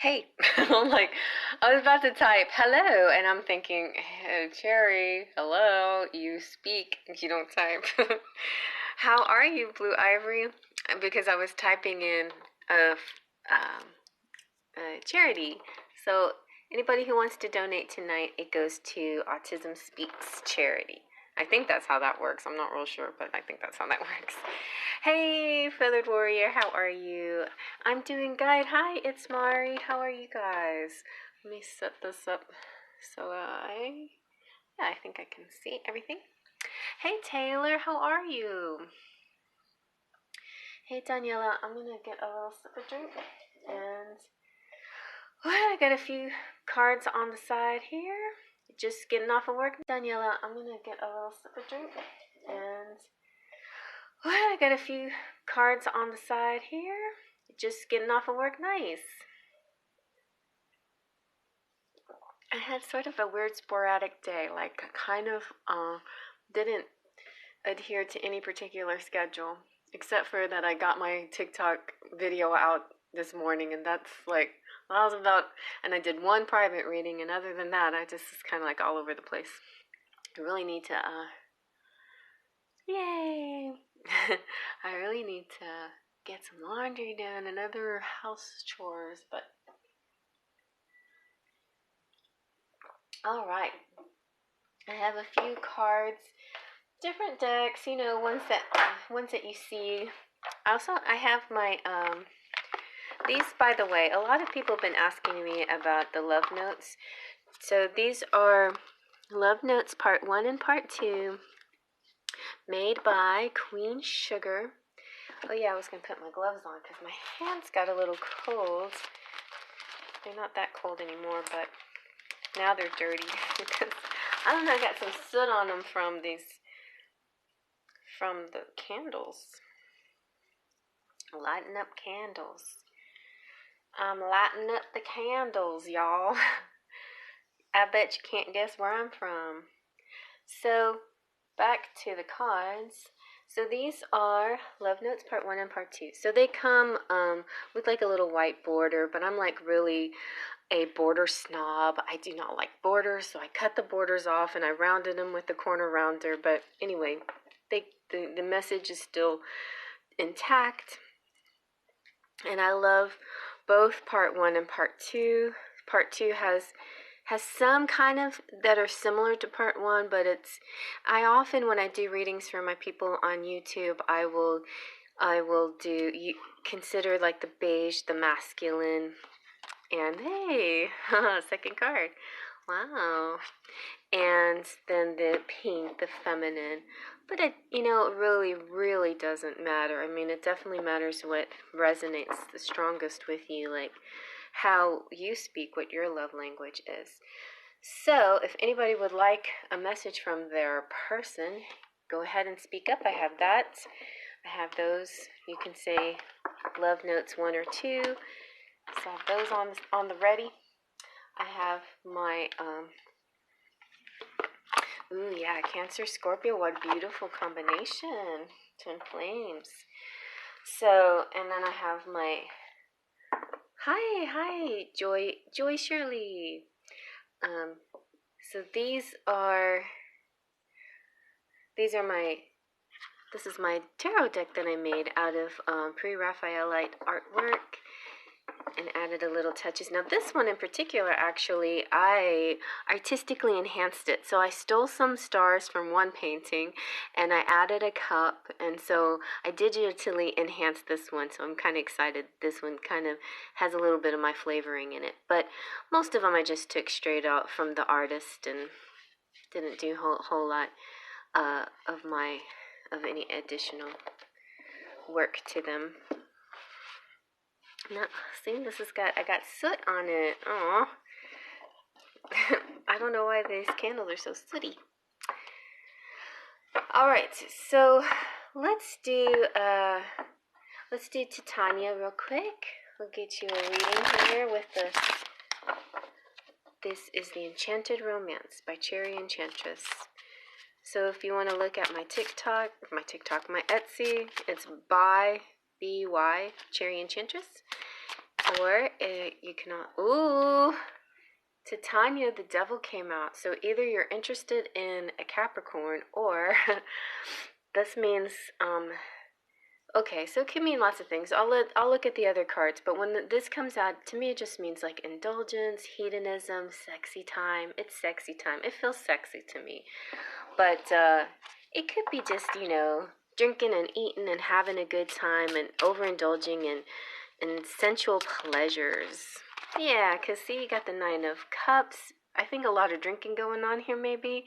Hey, I'm like, I was about to type hello, and I'm thinking, hey, Cherry, hello, you speak, you don't type. How are you, Blue Ivory? Because I was typing in a charity. So anybody who wants to donate tonight, it goes to Autism Speaks charity. I think that's how that works. I'm not real sure, but I think that's how that works. Hey, Feathered Warrior, how are you? I'm doing good. Hi, it's Mari. How are you guys? Let me set this up so I think I can see everything. Hey, Taylor, how are you? Hey, Daniela, I'm gonna get a little sip of drink, and I got a few cards on the side here. Just getting off of work. Daniela, I'm gonna get a little sip of drink, and I got a few cards on the side here. Just getting off of work. Nice. I had sort of a weird sporadic day, like kind of didn't adhere to any particular schedule, except for that I got my TikTok video out this morning, and that's like, I was about, and I did one private reading, and other than that, I just was kind of like all over the place. I really need to, yay! I really need to get some laundry done and other house chores, but all right. I have a few cards, different decks, you know, ones that you see. Also, I have my these, by the way, a lot of people have been asking me about the love notes. So these are love notes part 1 and part 2, made by Queen Sugar. Oh yeah, I was going to put my gloves on because my hands got a little cold. They're not that cold anymore, but now they're dirty because I don't know, I got some soot on them from the candles. Lighting up candles. I'm lighting up the candles, y'all. I bet you can't guess where I'm from. So, back to the cards. So these are Love Notes Part 1 and Part 2. So they come with like a little white border, but I'm like really a border snob. I do not like borders, so I cut the borders off and I rounded them with the corner rounder. But anyway, the message is still intact. And I love both Part 1 and Part 2. Part 2 has some kind of that are similar to Part 1, but I often, when I do readings for my people on YouTube, I will consider like the beige, the masculine, and hey, second card. Wow. And then the pink, the feminine. But it really, really doesn't matter. I mean, it definitely matters what resonates the strongest with you, like how you speak, what your love language is. So, if anybody would like a message from their person, go ahead and speak up. I have that. I have those. You can say love notes 1 or 2. So I have those on the ready. I have my ooh, yeah, Cancer, Scorpio, what beautiful combination. Twin flames. So, and then I have my, hi, Joy Shirley. So this is my tarot deck that I made out of pre-Raphaelite artwork and added a little touches. Now this one in particular, actually, I artistically enhanced it. So I stole some stars from one painting and I added a cup, and so I digitally enhanced this one. So I'm kind of excited. This one kind of has a little bit of my flavoring in it, but most of them I just took straight out from the artist and didn't do a whole lot of any additional work to them. Now, see, I got soot on it. Aw. I don't know why these candles are so sooty. Alright, so let's do Titania real quick. We'll get you a reading here with this is the Enchanted Romance by Cherry Enchantress. So if you want to look at my Etsy, it's by B-Y, Cherry Enchantress. Or you cannot. Ooh, Titania, the devil came out. So either you're interested in a Capricorn, or this means okay, so it can mean lots of things. I'll look at the other cards, but when this comes out, to me it just means like indulgence, hedonism, sexy time. It's sexy time. It feels sexy to me. But it could be just, drinking and eating and having a good time and overindulging in sensual pleasures. Yeah, because see, you got the Nine of Cups. I think a lot of drinking going on here maybe,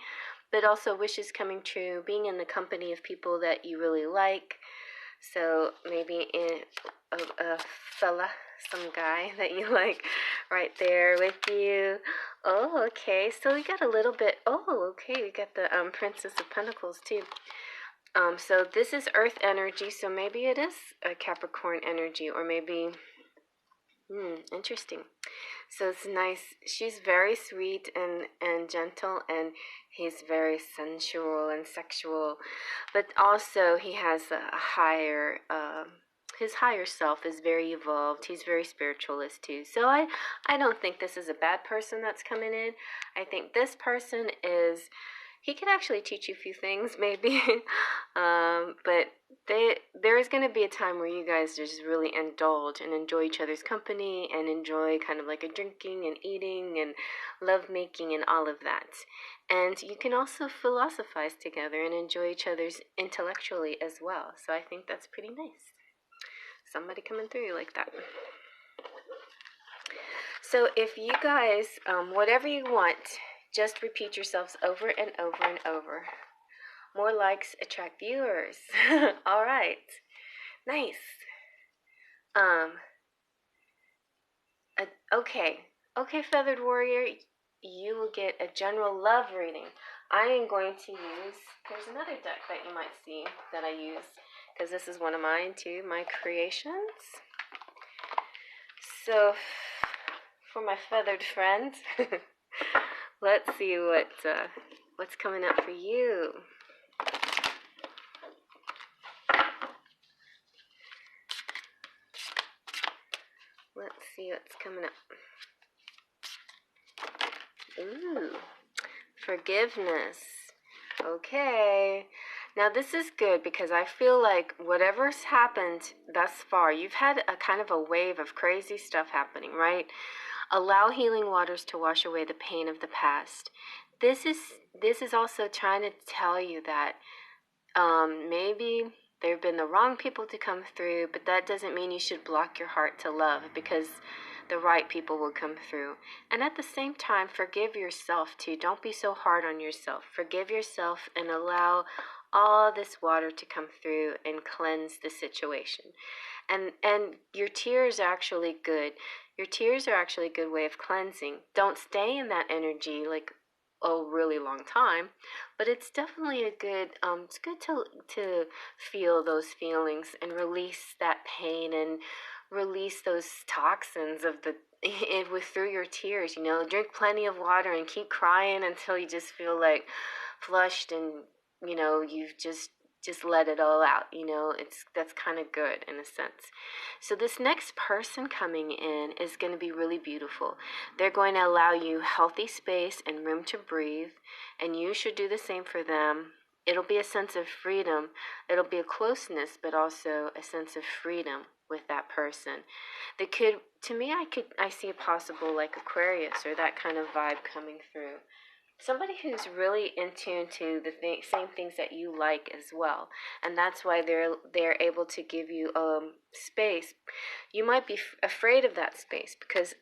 but also wishes coming true, being in the company of people that you really like. So maybe a fella, some guy that you like right there with you. Oh, okay. So we got a little bit. Oh, okay. We got the Princess of Pentacles too. So this is Earth energy. So maybe it is a Capricorn energy, or maybe. Interesting. So it's nice. She's very sweet and gentle, and he's very sensual and sexual. But also he has a higher, his higher self is very evolved. He's very spiritualist too. So I don't think this is a bad person that's coming in. I think this person is, he could actually teach you a few things maybe. But there is going to be a time where you guys just really indulge and enjoy each other's company and enjoy kind of like a drinking and eating and love making and all of that. And you can also philosophize together and enjoy each other's intellectually as well. So I think that's pretty nice. Somebody coming through like that. So if you guys, whatever you want, just repeat yourselves over and over and over. More likes attract viewers. All right. Nice. Okay, Feathered Warrior, you will get a general love reading. I am going to use, there's another deck that you might see that I use, because this is one of mine too, my creations. So, for my feathered friends, let's see what's coming up for you. Let's see what's coming up. Ooh, forgiveness. Okay. Now this is good because I feel like whatever's happened thus far, you've had a kind of a wave of crazy stuff happening, right? Allow healing waters to wash away the pain of the past. This is also trying to tell you that maybe there have been the wrong people to come through, but that doesn't mean you should block your heart to love, because the right people will come through. And at the same time, forgive yourself too. Don't be so hard on yourself. Forgive yourself and allow all this water to come through and cleanse the situation. And your tears are actually good. Your tears are actually a good way of cleansing. Don't stay in that energy like a really long time, but it's definitely a good it's good to feel those feelings and release that pain and release those toxins of the through your tears. Drink plenty of water and keep crying until you just feel like flushed, and you've just let it all out. That's kind of good in a sense. So this next person coming in is going to be really beautiful. They're going to allow you healthy space and room to breathe, and you should do the same for them. It'll be a sense of freedom. It'll be a closeness, but also a sense of freedom with that person. To me, I see a possible like Aquarius or that kind of vibe coming through. Somebody who's really in tune to the same things that you like as well, and that's why they're able to give you space. You might be afraid of that space because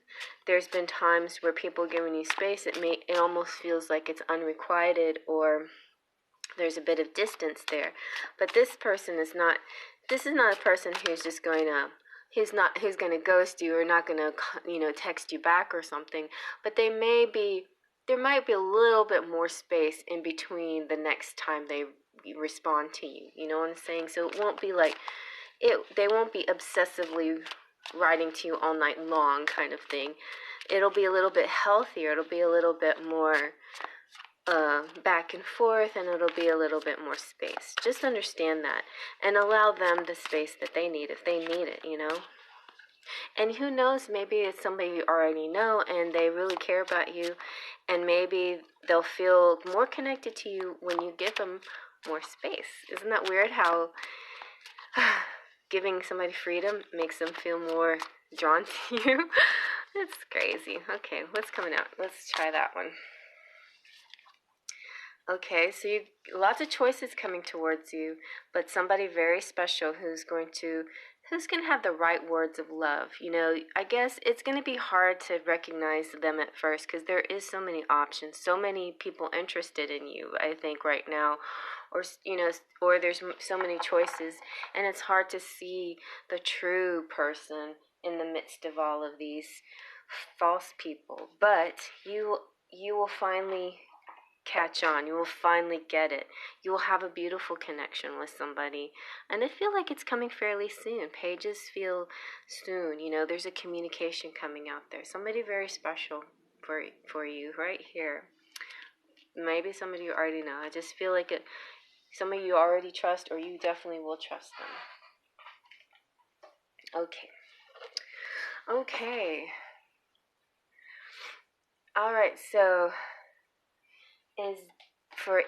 there's been times where people giving you space, it almost feels like it's unrequited, or there's a bit of distance there. But this person is not. This is not a person who's just going to. Who's going to ghost you or not going to text you back or something. But there might be a little bit more space in between the next time they respond to you. You know what I'm saying? So it won't be like they won't be obsessively writing to you all night long kind of thing. It'll be a little bit healthier. It'll be a little bit more back and forth, and it'll be a little bit more space. Just understand that and allow them the space that they need if they need it. And who knows, maybe it's somebody you already know and they really care about you, and maybe they'll feel more connected to you when you give them more space. Isn't that weird how giving somebody freedom makes them feel more drawn to you? It's crazy. Okay, what's coming out? Let's try that one. Okay, so you lots of choices coming towards you, but somebody very special who's going to have the right words of love. You know, I guess it's going to be hard to recognize them at first because there is so many options, so many people interested in you, I think right now, or you know, or there's so many choices, and it's hard to see the true person in the midst of all of these false people. But you will finally catch on. You will finally get it. You will have a beautiful connection with somebody. And I feel like it's coming fairly soon. Pages feel soon. You know, there's a communication coming out there. Somebody very special for you right here. Maybe somebody you already know. I just feel like somebody you already trust, or you definitely will trust them. Okay. All right, so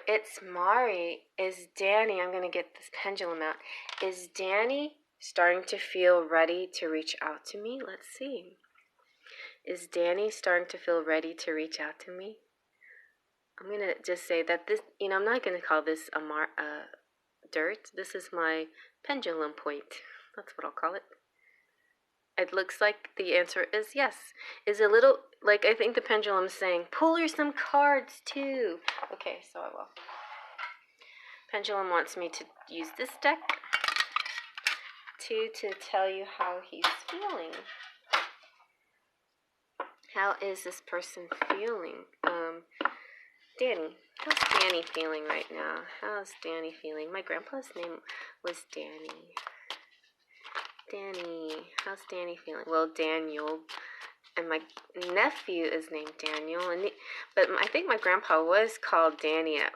it's Mari, is Danny, I'm going to get this pendulum out. Is Danny starting to feel ready to reach out to me? Let's see. Is Danny starting to feel ready to reach out to me? I'm going to just say that this, you know, I'm not going to call this dirt. This is my pendulum point. That's what I'll call it. It looks like the answer is yes. Is a little, like, I think the pendulum is saying, pull her some cards too. Okay, so I will. Pendulum wants me to use this deck to tell you how he's feeling. How is this person feeling? Danny. How's Danny feeling right now? How's Danny feeling? My grandpa's name was Danny. Danny. How's Danny feeling? Well, Daniel. And my nephew is named Daniel. But I think my grandpa was called Danny at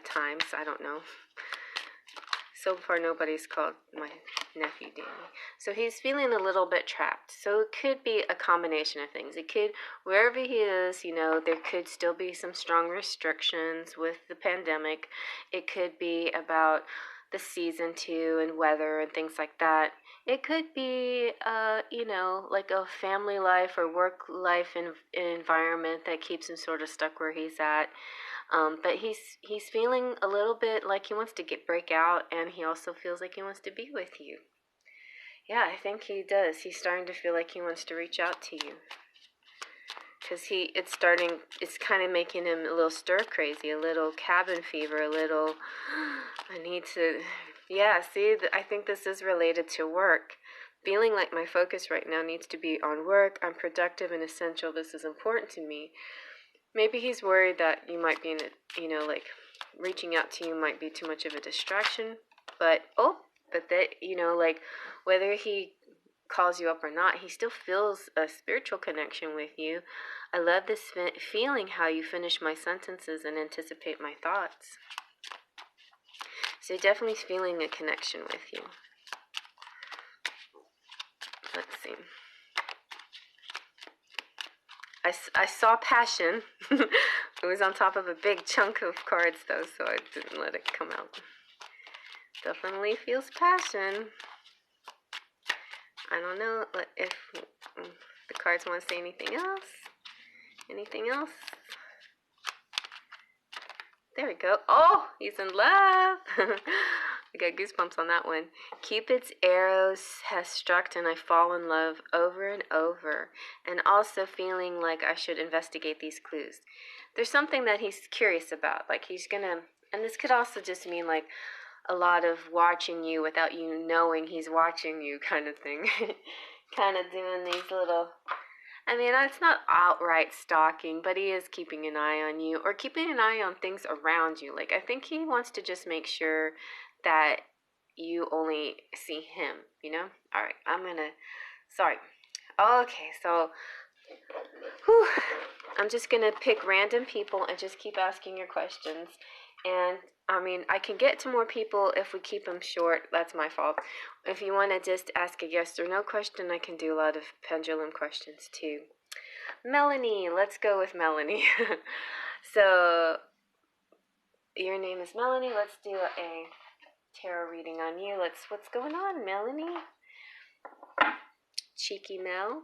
times. I don't know. So far, nobody's called my nephew Danny. So he's feeling a little bit trapped. So it could be a combination of things. It could, wherever he is, you know, there could still be some strong restrictions with the pandemic. It could be about the season too, and weather and things like that. It could be, you know, like a family life or work life environment that keeps him sort of stuck where he's at. But he's feeling a little bit like he wants to break out, and he also feels like he wants to be with you. Yeah, I think he does. He's starting to feel like he wants to reach out to you. Because it's kind of making him a little stir crazy, a little cabin fever, a little, I need to, yeah, see, I think this is related to work. Feeling like my focus right now needs to be on work. I'm productive and essential. This is important to me. Maybe he's worried that you might be in a, you know, like reaching out to you might be too much of a distraction. But that, you know, like whether he calls you up or not, he still feels a spiritual connection with you. I love this feeling how you finish my sentences and anticipate my thoughts. So definitely feeling a connection with you. Let's see. I saw passion. It was on top of a big chunk of cards though, so I didn't let it come out. Definitely feels passion. I don't know if the cards want to say anything else. Anything else? There we go. Oh, he's in love. I got goosebumps on that one. Cupid's arrows has struck and I fall in love over and over. And also feeling like I should investigate these clues. There's something that he's curious about. Like he's gonna, and this could also just mean like a lot of watching you without you knowing he's watching you kind of thing. Kind of doing these little, I mean, it's not outright stalking, but he is keeping an eye on you or keeping an eye on things around you. Like, I think he wants to just make sure that you only see him, you know? All right, sorry. Okay, so, I'm just going to pick random people and just keep asking your questions. And I mean, I can get to more people if we keep them short. That's my fault. If you want to just ask a yes or no question, I can do a lot of pendulum questions too. Melanie, let's go with Melanie. So, your name is Melanie. Let's do a tarot reading on you. What's going on, Melanie? Cheeky Mel.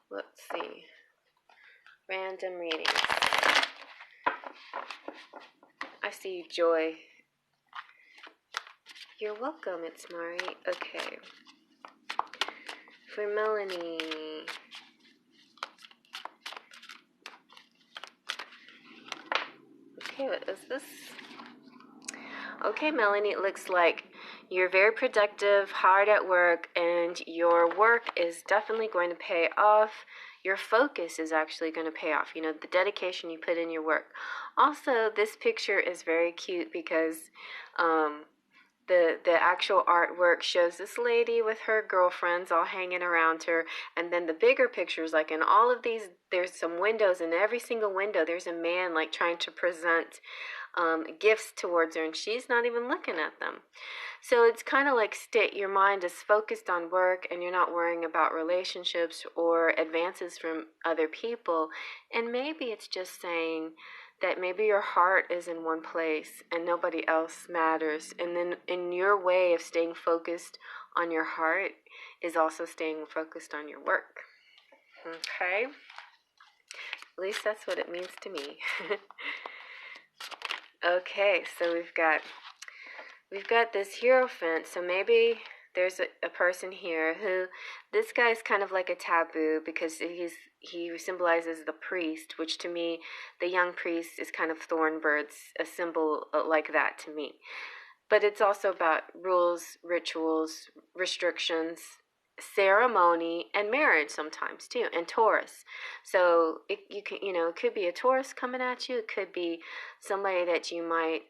Let's see. Random readings. I see Joy. You're welcome, it's Mari. Okay. For Melanie. Okay, what is this? Okay, Melanie, it looks like you're very productive, hard at work, and your work is definitely going to pay off. Your focus is actually going to pay off, you know, the dedication you put in your work. Also, this picture is very cute because the actual artwork shows this lady with her girlfriends all hanging around her, and then the bigger pictures, like in all of these, there's some windows, and every single window there's a man like trying to present gifts towards her, and she's not even looking at them. So it's kind of like your mind is focused on work, and you're not worrying about relationships or advances from other people. And maybe it's just saying that maybe your heart is in one place and nobody else matters. And then in your way of staying focused on your heart is also staying focused on your work. Okay? At least that's what it means to me. Okay, so we've got this Hierophant. So maybe there's a person here who, this guy's kind of like a taboo because he symbolizes the priest, which to me, the young priest is kind of thorn birds, a symbol like that to me. But it's also about rules, rituals, restrictions, ceremony, and marriage sometimes too, and Taurus. So it could be a Taurus coming at you. It could be somebody that you might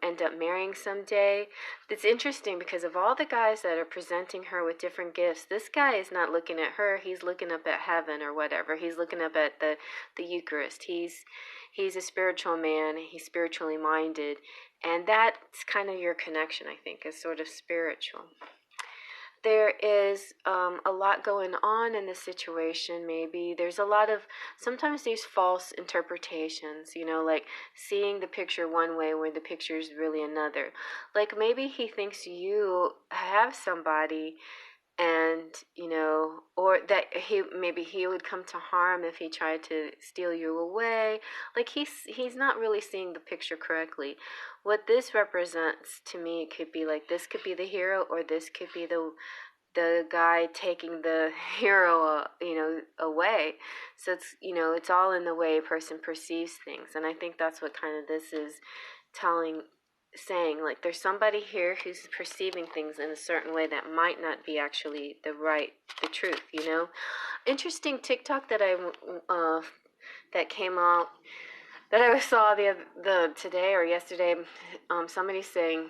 end up marrying someday. It's interesting because of all the guys that are presenting her with different gifts, this guy is not looking at her. He's looking up at heaven or whatever. He's looking up at the Eucharist. He's a spiritual man. He's spiritually minded, and that's kind of your connection, I think, is sort of spiritual. There is a lot going on in the situation. Maybe there's a lot of, sometimes these false interpretations, you know, like seeing the picture one way when the picture is really another. Like maybe he thinks you have somebody, and you know, or that maybe he would come to harm if he tried to steal you away. Like he's not really seeing the picture correctly. What this represents to me could be like, this could be the hero, or this could be the guy taking the hero away. So it's, you know, it's all in the way a person perceives things. And I think that's what kind of this is saying, like there's somebody here who's perceiving things in a certain way that might not be actually the truth, you know. Interesting TikTok that that came out, that I saw the today or yesterday. Somebody saying,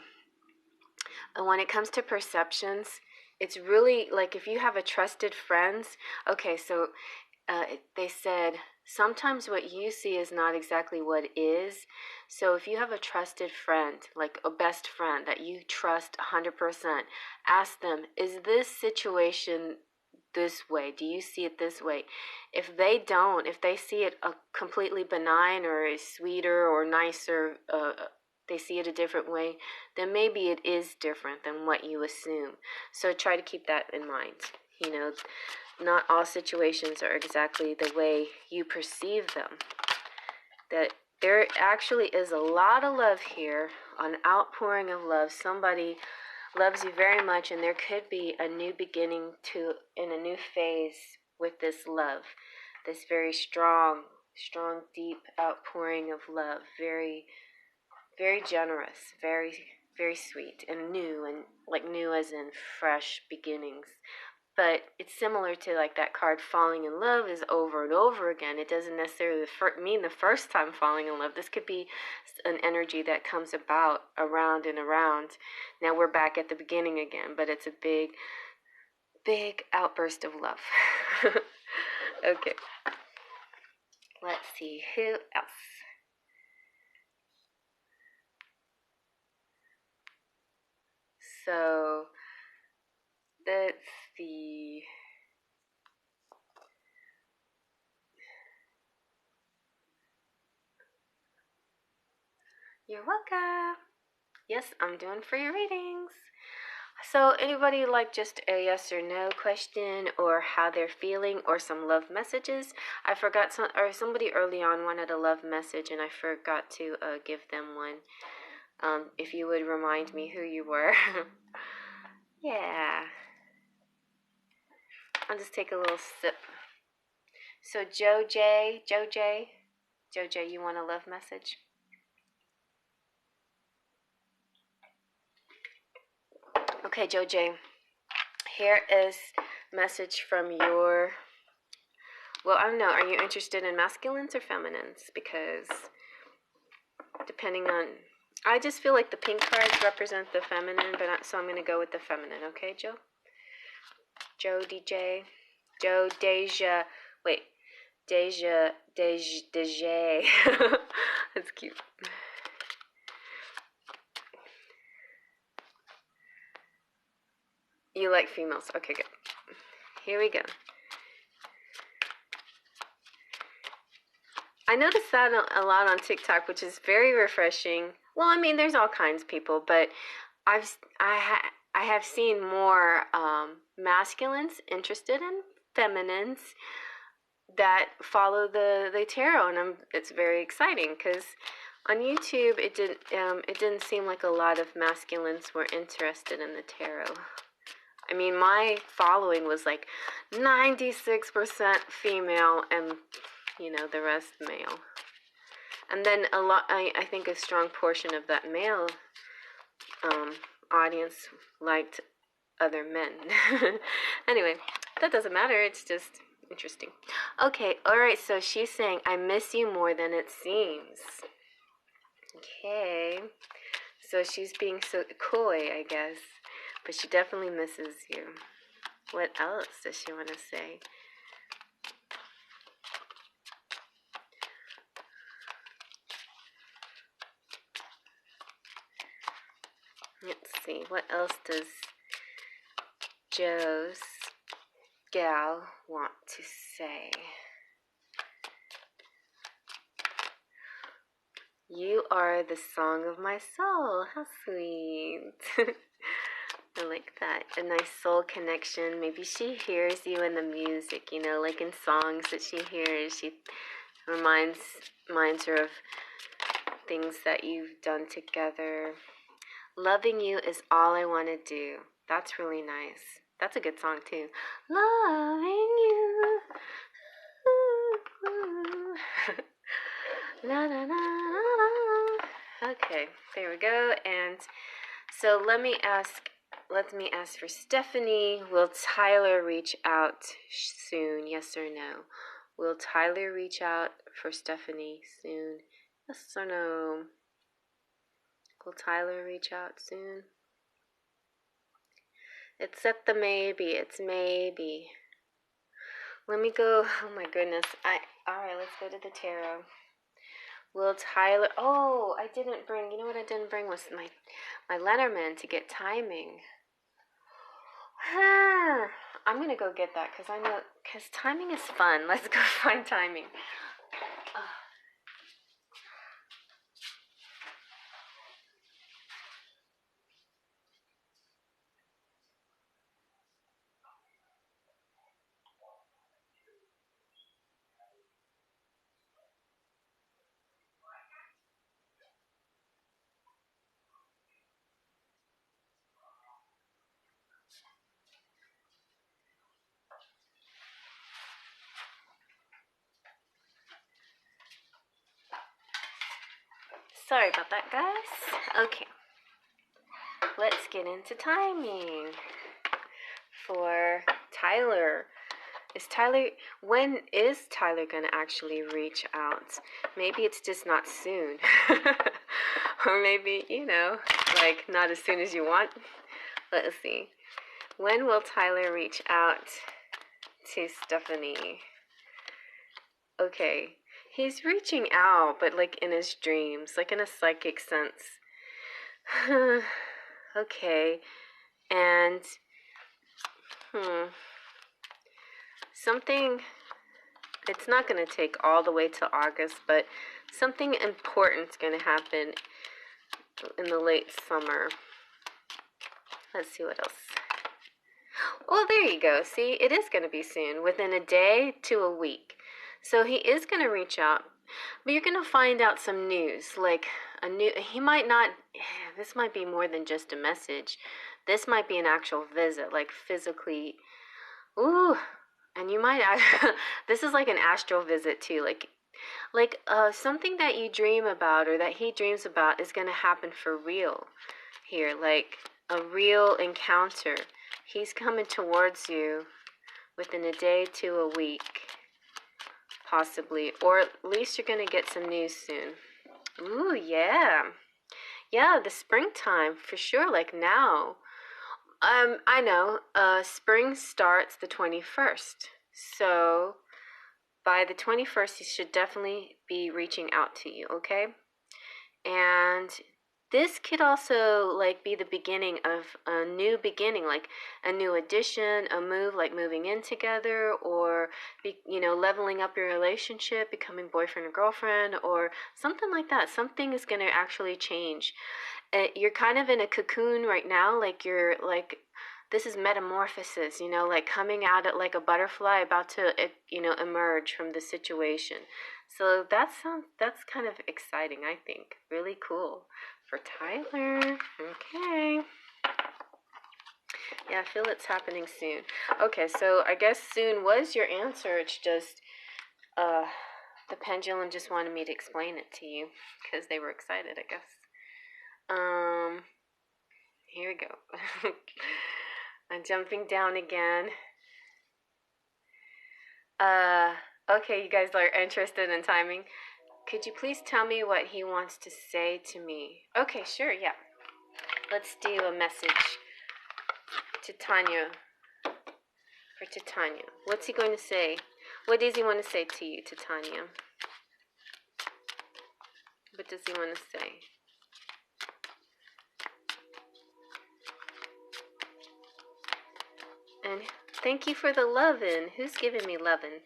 when it comes to perceptions, it's really like if you have a trusted friends. Okay, so they said sometimes what you see is not exactly what is. So if you have a trusted friend, like a best friend that you trust 100%, ask them, is this situation this way? Do you see it this way? If they don't, if they see it completely benign or sweeter or nicer, they see it a different way, then maybe it is different than what you assume. So try to keep that in mind. You know, not all situations are exactly the way you perceive them. That there actually is a lot of love here, an outpouring of love. Somebody loves you very much, and there could be a new beginning in a new phase with this love. This very strong, deep outpouring of love. Very, very generous, very, very sweet, and new as in fresh beginnings. But it's similar to like that card, falling in love is over and over again. It doesn't necessarily mean the first time falling in love. This could be an energy that comes about around and around. Now we're back at the beginning again, but it's a big, big outburst of love. Okay. Let's see, who else? You're welcome. Yes, I'm doing free readings. So, anybody like just a yes or no question, or how they're feeling, or some love messages? I forgot somebody early on wanted a love message, and I forgot to give them one. If you would remind me who you were. Yeah. I'll just take a little sip. So, Joe J, you want a love message? Okay, Joe J. Here is message from your. Well, I don't know. Are you interested in masculines or feminines? Because depending on, I just feel like the pink cards represent the feminine, so I'm gonna go with the feminine. Okay, Joe. Joe DJ, Joe Deja. Wait, Deja. That's cute. You like females? Okay, good. Here we go. I noticed that a lot on TikTok, which is very refreshing. Well, I mean, there's all kinds of people, but I have seen more masculines interested in feminines that follow the tarot, and it's very exciting because on YouTube it didn't seem like a lot of masculines were interested in the tarot. I mean, my following was like 96% female and, the rest male. And then I think a strong portion of that male audience liked other men. Anyway, that doesn't matter. It's just interesting. Okay, alright, so she's saying, I miss you more than it seems. Okay. So she's being so coy, I guess. But she definitely misses you. What else does she want to say? Let's see. What else does Joe's gal want to say? You are the song of my soul. How sweet. I like that. A nice soul connection. Maybe she hears you in the music, like in songs that she hears. She reminds her of things that you've done together. Loving you is all I want to do. That's really nice. That's a good song too. Loving you. La, la, la, la. Okay, there we go. And so let me ask for Stephanie. Will Tyler reach out soon? Yes or no? Will Tyler reach out for Stephanie soon? Yes or no? Will Tyler reach out soon? It's at the maybe. It's maybe. Let me go. Oh my goodness. Alright, let's go to the tarot. Will Tyler... Oh, I didn't bring... You know what I didn't bring was my Lenormand to get timing. I'm going to go get that because timing is fun. Let's go find timing. Sorry about that, guys. Okay. Let's get into timing for Tyler. When is Tyler going to actually reach out? Maybe it's just not soon. Or maybe, not as soon as you want. Let's see. When will Tyler reach out to Stephanie? Okay. He's reaching out, but in his dreams, in a psychic sense. Okay. And, something It's not going to take all the way till August, but something important's going to happen in the late summer. Let's see what else. Well, there you go. See, it is going to be soon, within a day to a week. So he is going to reach out, but you're going to find out some news, like he might not, this might be more than just a message. This might be an actual visit, like physically. Ooh, and you might, this is like an astral visit too, like something that you dream about or that he dreams about is going to happen for real here, like a real encounter. He's coming towards you within a day to a week, possibly, or at least you're going to get some news soon. Ooh, yeah. Yeah, the springtime, for sure, like now. I know, spring starts the 21st, so by the 21st, he should definitely be reaching out to you, okay? And this could also, like, be the beginning of a new beginning, like a new addition, a move, like moving in together, or, leveling up your relationship, becoming boyfriend or girlfriend, or something like that. Something is going to actually change. You're kind of in a cocoon right now, like you're, like, this is metamorphosis, like coming out at like a butterfly about to, emerge from the situation. So that's kind of exciting, I think. Really cool for Tyler. Okay. Yeah, I feel it's happening soon. Okay, so I guess soon was your answer. It's just the pendulum just wanted me to explain it to you because they were excited, I guess. Here we go. I'm jumping down again. Okay, you guys are interested in timing. Could you please tell me what he wants to say to me? Okay, sure, yeah. Let's do a message to Tanya. For Titania. What's he going to say? What does he want to say to you, Titania? What does he want to say? And thank you for the lovin'. Who's giving me lovin'?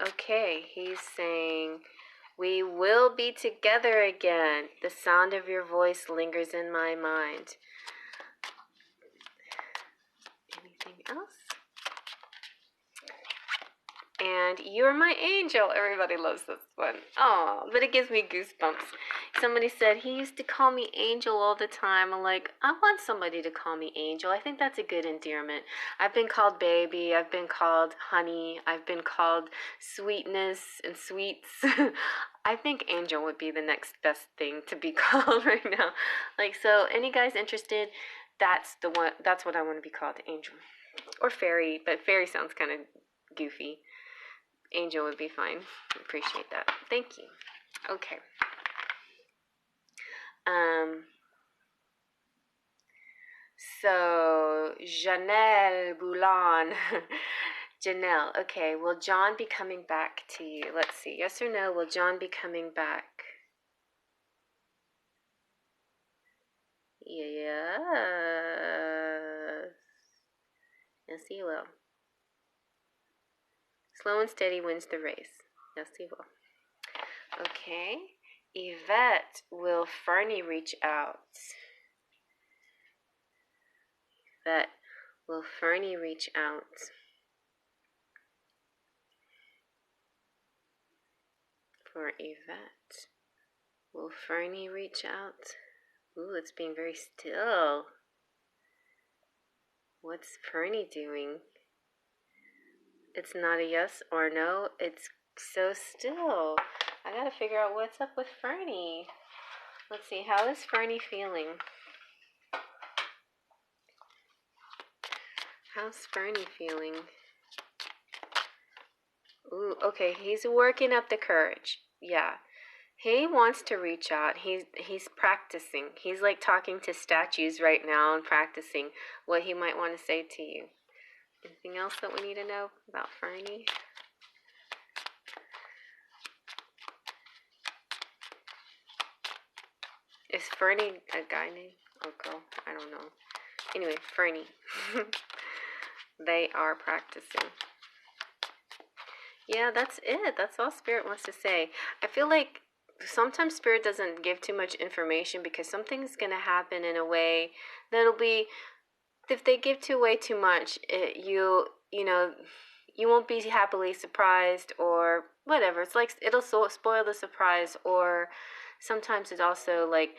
Okay, he's saying, we will be together again. The sound of your voice lingers in my mind. Anything else? And you're my angel. Everybody loves this one. Oh, but it gives me goosebumps. Somebody said he used to call me Angel all the time. I'm like, I want somebody to call me Angel. I think that's a good endearment. I've been called baby. I've been called honey. I've been called sweetness and sweets. I think Angel would be the next best thing to be called right now. Like, so any guys interested, that's the one. That's what I want to be called, Angel. Or Fairy, but Fairy sounds kind of goofy. Angel would be fine. Appreciate that. Thank you. Okay. So, Janelle Boulan. Janelle, okay. Will John be coming back to you? Let's see. Yes or no? Will John be coming back? Yes. Yes, he will. Slow and steady wins the race. Yes, he will. Okay. Yvette, will Fernie reach out? Yvette, will Fernie reach out? For Yvette, will Fernie reach out? Ooh, it's being very still. What's Fernie doing? It's not a yes or no. It's so still. I gotta figure out what's up with Fernie. Let's see, how is Fernie feeling? How's Fernie feeling? Ooh, okay, he's working up the courage. Yeah. He wants to reach out. He's practicing. He's like talking to statues right now and practicing what he might want to say to you. Anything else that we need to know about Fernie? Is Fernie a guy name or girl? I don't know. Anyway, Fernie. They are practicing. Yeah, that's it. That's all Spirit wants to say. I feel like sometimes Spirit doesn't give too much information because something's going to happen in a way that'll be, if they give way too much, you know, you won't be happily surprised or whatever. It's like it'll spoil the surprise, or sometimes it also like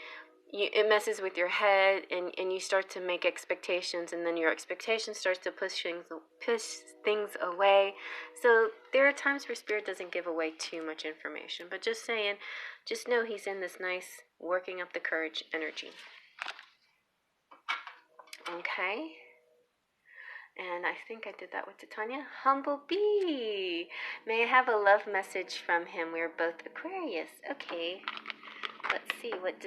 it messes with your head, and you start to make expectations, and then your expectations starts to push things away. So there are times where Spirit doesn't give away too much information, but just saying, just know he's in this nice working up the courage energy. Okay. And I think I did that with Titania. Humble Bee. May I have a love message from him? We're both Aquarius. Okay. Let's see. What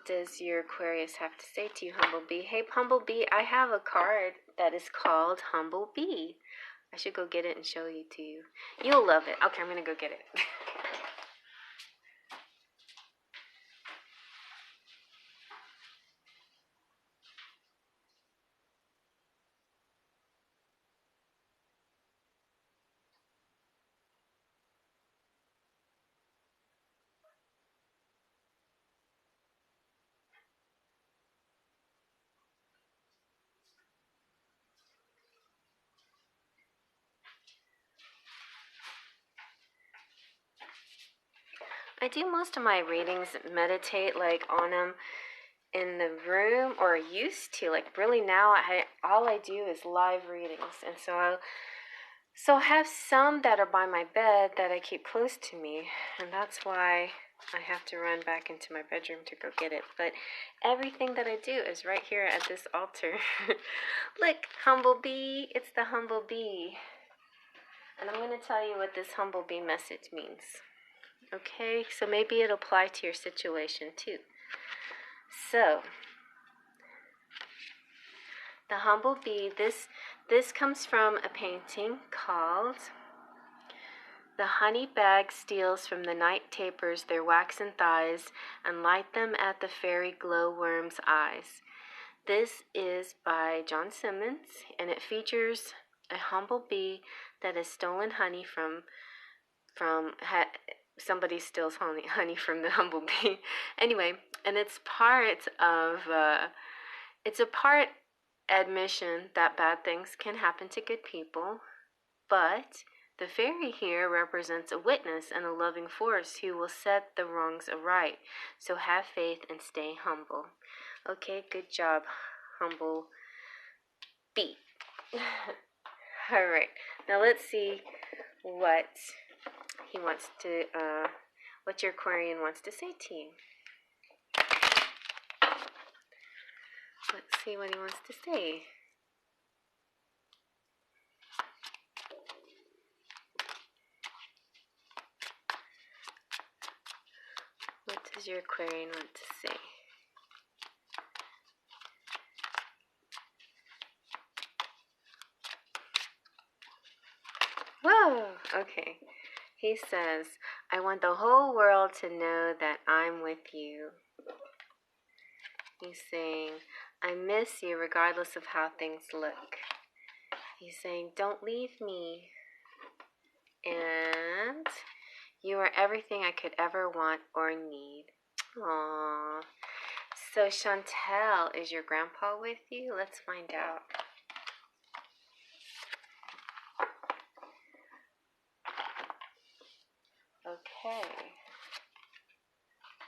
does your Aquarius have to say to you, Humble Bee? Hey, Humble Bee, I have a card that is called Humble Bee. I should go get it and show you to you. You'll love it. Okay, I'm going to go get it. I do most of my readings meditate like on them in the room, or used to. Like really now, all I do is live readings, and so I have some that are by my bed that I keep close to me, and that's why I have to run back into my bedroom to go get it. But everything that I do is right here at this altar. Look, Humble Bee, it's the Humble Bee. And I'm going to tell you what this Humble Bee message means. Okay, so maybe it'll apply to your situation too. So, the Humble Bee, this comes from a painting called "The honey bag steals from the night tapers their waxen thighs and light them at the fairy glowworm's eyes." This is by John Simmons, and it features a humble bee that has stolen honey from somebody steals honey from the humble bee. Anyway, and it's a part admission that bad things can happen to good people, but the fairy here represents a witness and a loving force who will set the wrongs aright. So have faith and stay humble. Okay, good job, Humble Bee. All right, now let's see what he wants to, what your Aquarian wants to say to you. Let's see what he wants to say. What does your Aquarian want to say? Whoa, okay. He says, "I want the whole world to know that I'm with you." He's saying, "I miss you regardless of how things look." He's saying, "Don't leave me." And you are everything I could ever want or need. Aww. So Chantel, is your grandpa with you? Let's find out. Okay.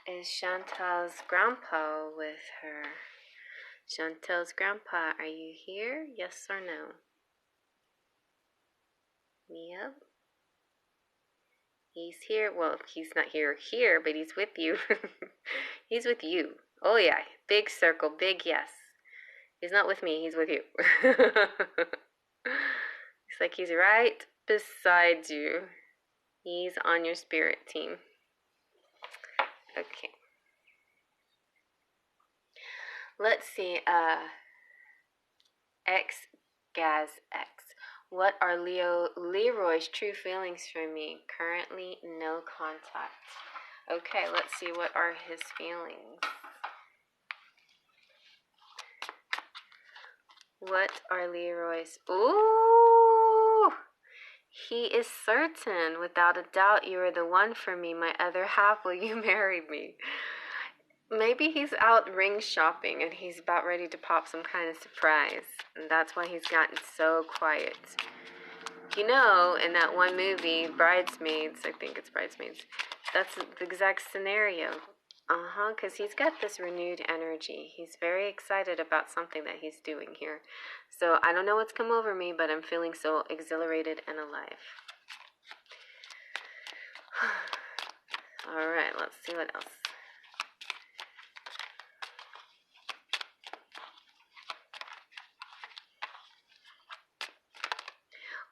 Is Chantel's grandpa with her? Chantel's grandpa, are you here? Yes or no? Yep. He's here. Well, he's not here, but he's with you. He's with you. Oh, yeah. Big circle. Big yes. He's not with me. He's with you. It's like he's right beside you. He's on your spirit team. Okay. Let's see. Gaz X. What are Leroy's true feelings for me? Currently, no contact. Okay, let's see what are his feelings. What are Leroy's? Ooh! He is certain, without a doubt, you are the one for me, my other half. Will you marry me? Maybe he's out ring shopping and he's about ready to pop some kind of surprise. And that's why he's gotten so quiet. You know, in that one movie, Bridesmaids, I think it's Bridesmaids, that's the exact scenario. Because he's got this renewed energy. He's very excited about something that he's doing here. So I don't know what's come over me, but I'm feeling so exhilarated and alive. All right, let's see what else.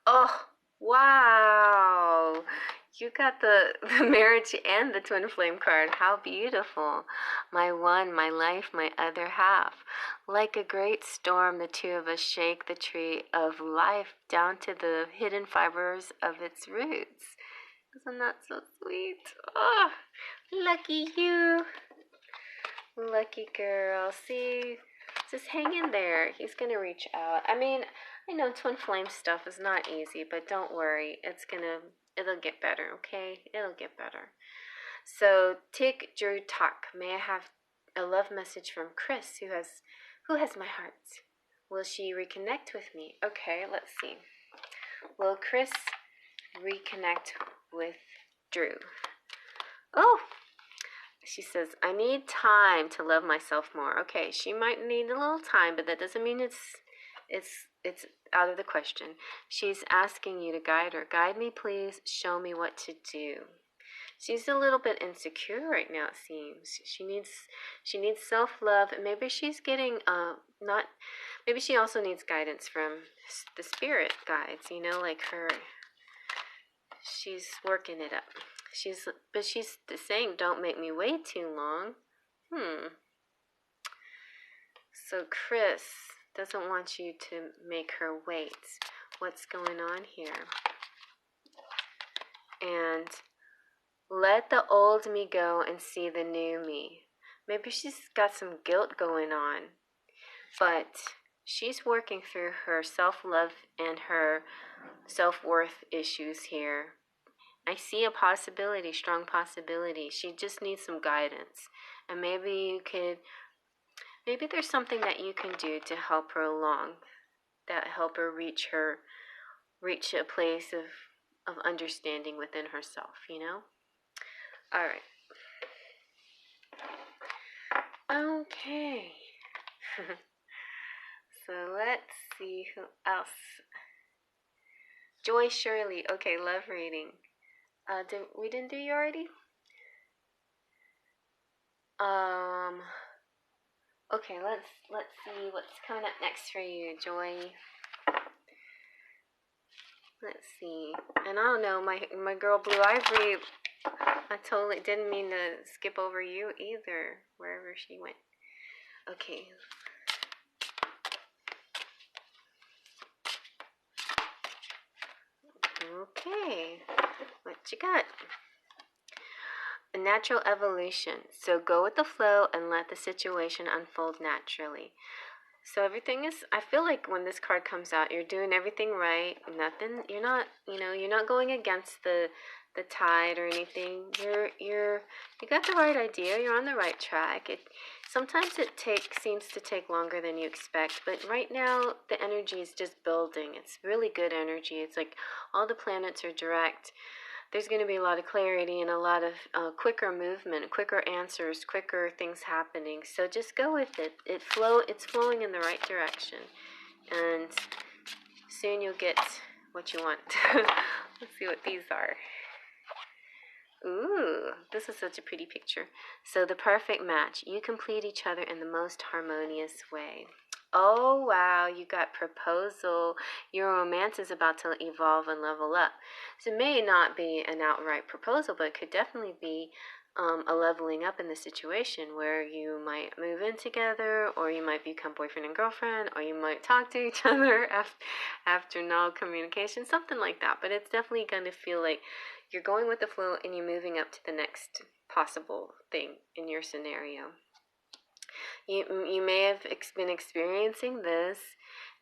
Oh, wow. You got the marriage and the twin flame card. How beautiful. My one, my life, my other half. Like a great storm, the two of us shake the tree of life down to the hidden fibers of its roots. Isn't that so sweet? Oh, lucky you. Lucky girl. See, just hang in there. He's going to reach out. I mean, I know twin flame stuff is not easy, but don't worry. It'll get better, okay? It'll get better. So, Tig Drew Tak. May I have a love message from Chris, who has my heart? Will she reconnect with me? Okay, let's see. Will Chris reconnect with Drew? Oh, she says, I need time to love myself more. Okay, she might need a little time, but that doesn't mean it's out of the question. She's asking you to guide her. Guide me, please. Show me what to do. She's a little bit insecure right now, it seems. She needs self-love, and maybe she's getting maybe she also needs guidance from the spirit guides, you know, like her. She's working it up. She's saying, don't make me wait too long. So Chris doesn't want you to make her wait. What's going on here? And let the old me go and see the new me. Maybe she's got some guilt going on, but she's working through her self-love and her self-worth issues here. I see a possibility, strong possibility. She just needs some guidance. And maybe there's something that you can do to help her along, that help her reach a place of understanding within herself, you know? All right. Okay. So let's see who else. Joy Shirley. Okay, love reading. We didn't do you already? Okay, let's see what's coming up next for you, Joy. Let's see. And I don't know, my girl Blue Ivory, I totally didn't mean to skip over you either, wherever she went. Okay. Okay. What you got? A natural evolution. So go with the flow and let the situation unfold naturally. So everything is, I feel like when this card comes out, you're doing everything right. You're not going against the tide or anything. You got the right idea. You're on the right track. Sometimes it seems to take longer than you expect, but right now the energy is just building. It's really good energy. It's like all the planets are direct. There's going to be a lot of clarity and a lot of quicker movement, quicker answers, quicker things happening. So just go with it. It's flowing in the right direction. And soon you'll get what you want. Let's see what these are. Ooh, this is such a pretty picture. So the perfect match. You complete each other in the most harmonious way. Oh, wow, you got proposal. Your romance is about to evolve and level up. So it may not be an outright proposal, but it could definitely be a leveling up in the situation where you might move in together, or you might become boyfriend and girlfriend, or you might talk to each other after no communication, something like that. But it's definitely going to feel like you're going with the flow and you're moving up to the next possible thing in your scenario. You may have been experiencing this,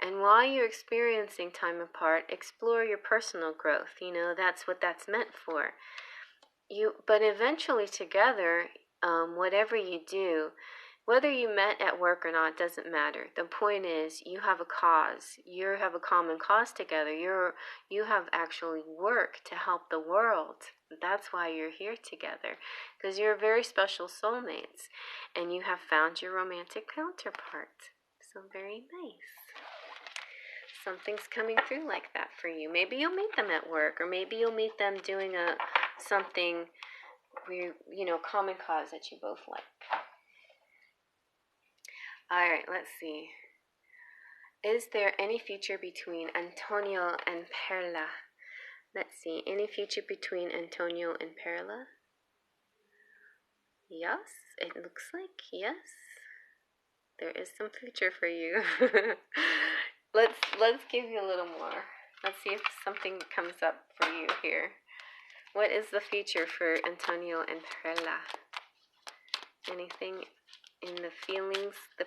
And while you're experiencing time apart, explore your personal growth. You know, that's what that's meant for. But eventually together, whatever you do, whether you met at work or not, doesn't matter. The point is, you have a cause. You have a common cause together. You have actually work to help the world. That's why you're here together, because you're very special soulmates, and you have found your romantic counterpart. So very nice. Something's coming through like that for you. Maybe you'll meet them at work, or maybe you'll meet them doing something where, you know, common cause that you both like. All right, let's see. Is there any future between Antonio and Perla? Let's see. Any future between Antonio and Perla? Yes, it looks like yes. There is some future for you. Let's give you a little more. Let's see if something comes up for you here. What is the future for Antonio and Perla? Anything in the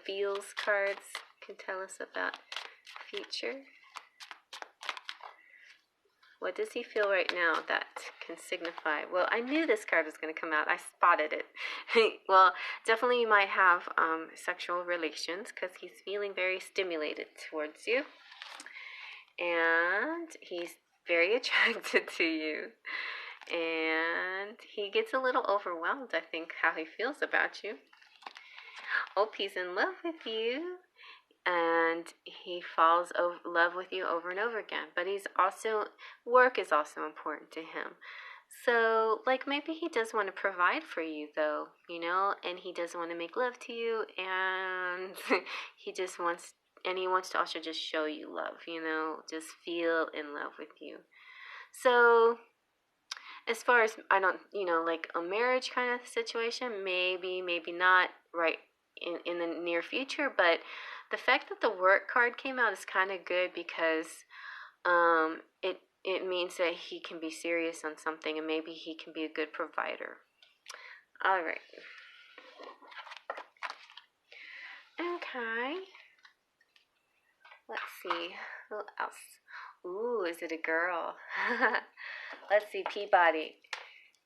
feels cards can tell us about future? What does he feel right now that can signify? Well, I knew this card was going to come out. I spotted it. Well, definitely you might have sexual relations, because he's feeling very stimulated towards you. And he's very attracted to you. And he gets a little overwhelmed, I think, how he feels about you. Oh, he's in love with you. And he falls in love with you over and over again. But work is also important to him. So, like, maybe he does want to provide for you, though, you know, and he does want to make love to you, and he wants to also just show you love, you know, just feel in love with you. So, as far as, like a marriage kind of situation, maybe not right in the near future, but the fact that the work card came out is kind of good, because it means that he can be serious on something, and maybe he can be a good provider. All right. Okay. Let's see. Who else? Ooh, is it a girl? Let's see, Peabody.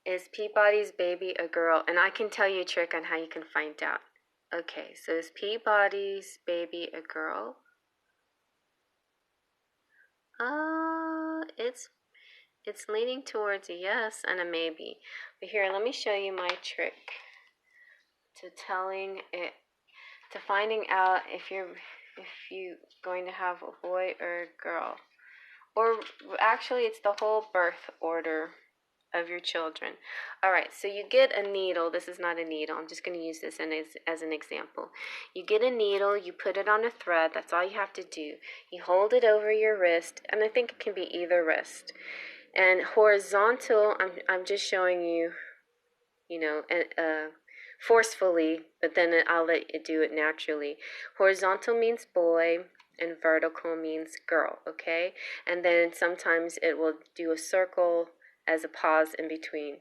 Is Peabody's baby a girl? And I can tell you a trick on how you can find out. Okay, so is Peabody's baby a girl? It's leaning towards a yes and a maybe. But here, let me show you my trick to finding out if you're going to have a boy or a girl. Or actually, it's the whole birth order of your children. All right, so you get a needle. This is not a needle. I'm just going to use this as an example. You get a needle, you put it on a thread. That's all you have to do. You hold it over your wrist, and I think it can be either wrist. And horizontal, I'm just showing you, forcefully, but then I'll let you do it naturally. Horizontal means boy, and vertical means girl, okay? And then sometimes it will do a circle as a pause in between.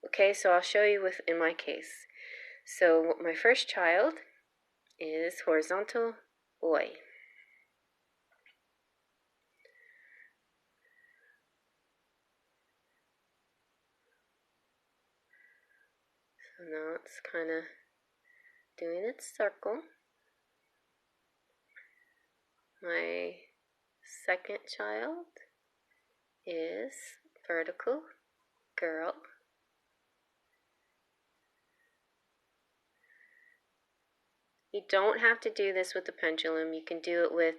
Okay, so I'll show you in my case. So my first child is horizontal boy. So now it's kind of doing its circle. My second child is vertical girl. You don't have to do this with the pendulum. You can do it with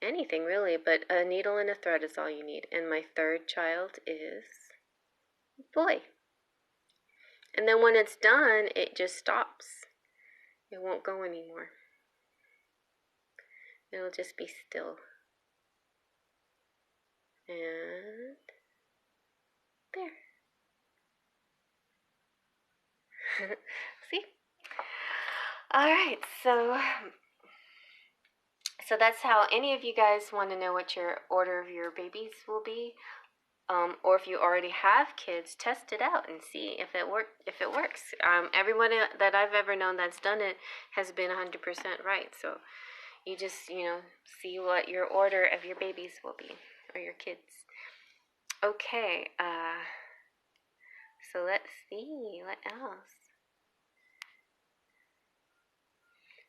anything really, but a needle and a thread is all you need. And my third child is boy. And then when it's done, it just stops. It won't go anymore. It'll just be still. And there. See? Alright, so that's how any of you guys want to know what your order of your babies will be. Or if you already have kids, test it out and see if it works. Everyone that I've ever known that's done it has been 100% right. So, you just, see what your order of your babies will be, or your kids. Okay, so let's see, what else?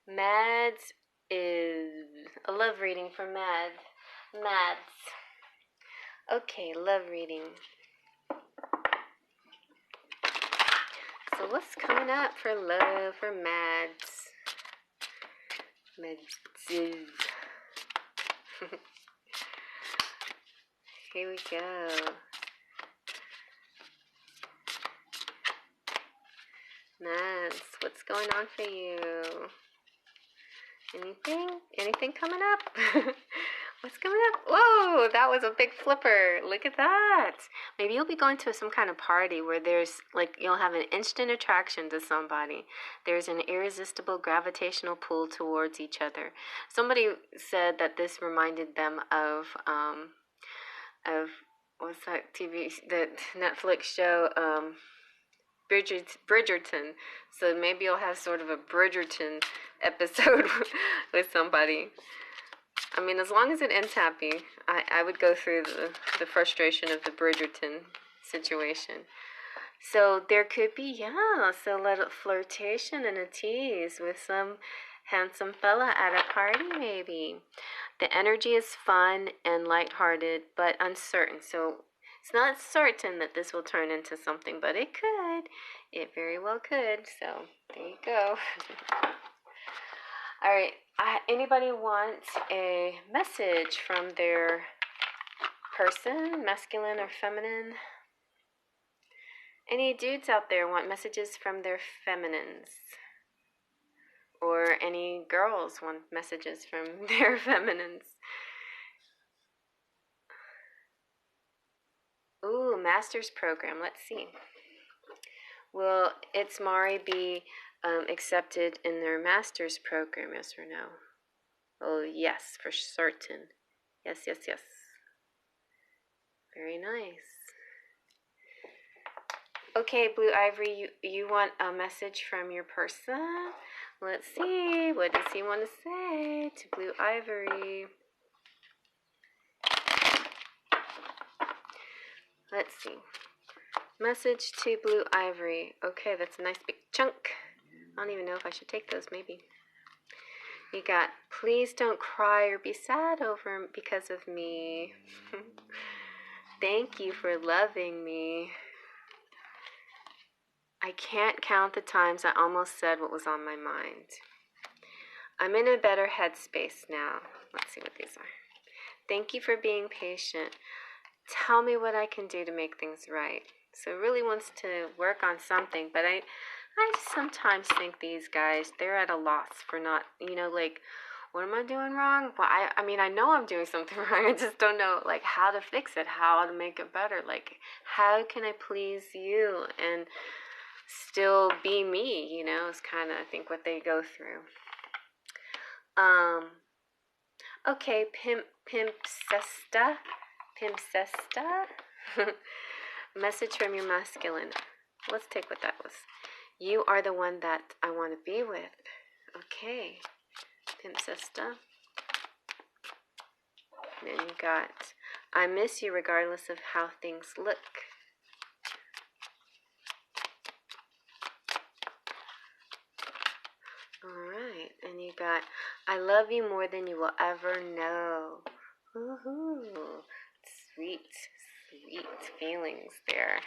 Mads is a love reading for Mads. Okay, love reading. So what's coming up for love for Mads? Here we go. Mads, what's going on for you? Anything coming up? What's coming up? Whoa, that was a big flipper. Look at that. Maybe you'll be going to some kind of party where there's, like, you'll have an instant attraction to somebody. There's an irresistible gravitational pull towards each other. Somebody said that this reminded them of what's that that Netflix show, Bridgerton. So maybe you'll have sort of a Bridgerton episode with somebody. I mean, as long as it ends happy, I would go through the frustration of the Bridgerton situation. So there could be, so a little flirtation and a tease with some handsome fella at a party maybe. The energy is fun and lighthearted, but uncertain. So it's not certain that this will turn into something, but it could. It very well could. So there you go. All right. Anybody want a message from their person, masculine or feminine? Any dudes out there want messages from their feminines? Or any girls want messages from their feminines? Ooh, master's program. Let's see. Will It's Mari be accepted in their master's program, yes or no? Oh, yes, for certain. Yes. Very nice. Okay, Blue Ivory, you want a message from your person? Let's see. What does he want to say to Blue Ivory? Let's see. Message to Blue Ivory. Okay, that's a nice big chunk. I don't even know if I should take those, maybe. You got, please don't cry or be sad over because of me. Thank you for loving me. I can't count the times I almost said what was on my mind. I'm in a better headspace now. Let's see what these are. Thank you for being patient. Tell me what I can do to make things right. So it really wants to work on something, but I sometimes think these guys, they're at a loss for not, like, what am I doing wrong? Well, I mean, I know I'm doing something wrong. I just don't know, like, how to fix it, how to make it better. Like, how can I please you and still be me, is kind of, I think, what they go through. Okay, Pimp Sesta. Message from your masculine. Let's take what that was. You are the one that I want to be with. Okay, Pimp Sesta. Then you got, I miss you regardless of how things look. Alright, and you got, I love you more than you will ever know. Woohoo. Sweet feelings there.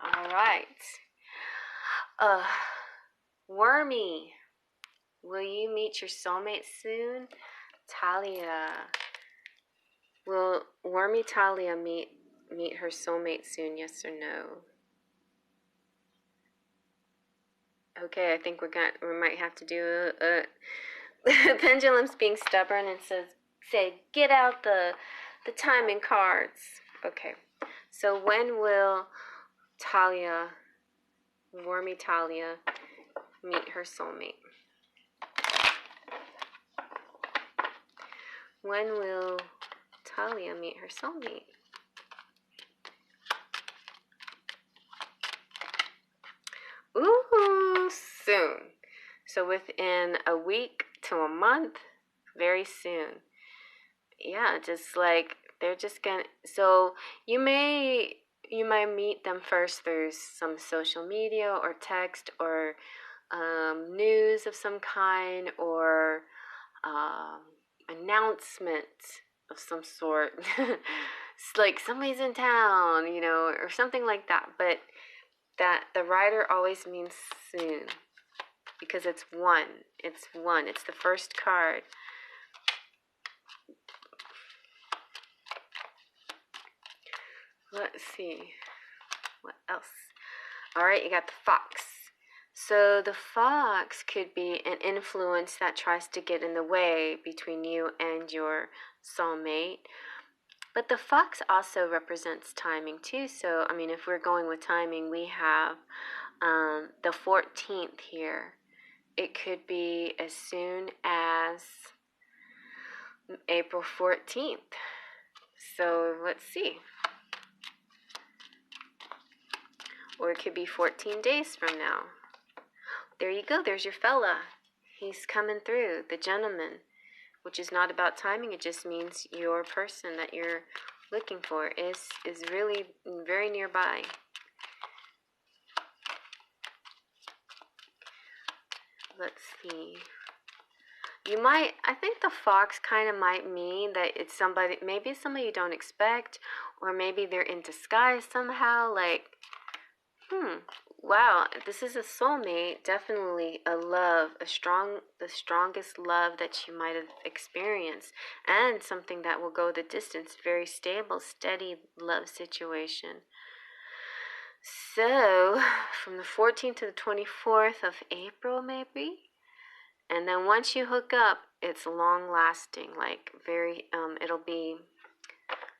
Alright. Wormy. Will you meet your soulmate soon? Talia. Will Wormy Talia meet her soulmate soon, yes or no? Okay, I think we might have to do Pendulum's being stubborn and say, get out the timing cards. Okay, so when will Wormy Talia, meet her soulmate? When will Talia meet her soulmate? Ooh, soon. So within a week to a month, very soon. Yeah, just like they're just gonna. So you might meet them first through some social media or text or news of some kind or announcement of some sort. It's like somebody's in town, or something like that. But that the rider always means soon because it's one. It's one. It's the first card. Let's see. What else? All right, you got the fox. So the fox could be an influence that tries to get in the way between you and your soulmate. But the fox also represents timing too. So, I mean, if we're going with timing, we have the 14th here. It could be as soon as April 14th. So let's see. Or it could be 14 days from now. There you go. There's your fella. He's coming through, the gentleman, which is not about timing. It just means your person that you're looking for is really very nearby. Let's see. I think the fox kind of might mean that it's somebody, maybe somebody you don't expect, or maybe they're in disguise somehow, like, wow, this is a soulmate, definitely a love, the strongest love that you might have experienced, and something that will go the distance, very stable, steady love situation. So, from the 14th to the 24th of April, maybe? And then once you hook up, it's long lasting, like very, it'll be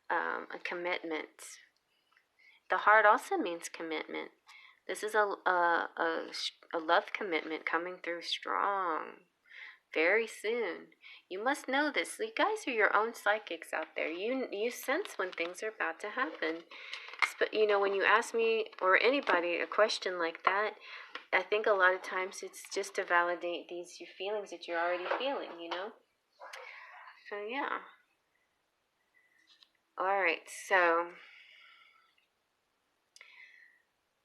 a commitment. The heart also means commitment. This is a love commitment coming through strong very soon. You must know this. You guys are your own psychics out there. You sense when things are about to happen. But when you ask me or anybody a question like that, I think a lot of times it's just to validate your feelings that you're already feeling, So yeah. Alright, so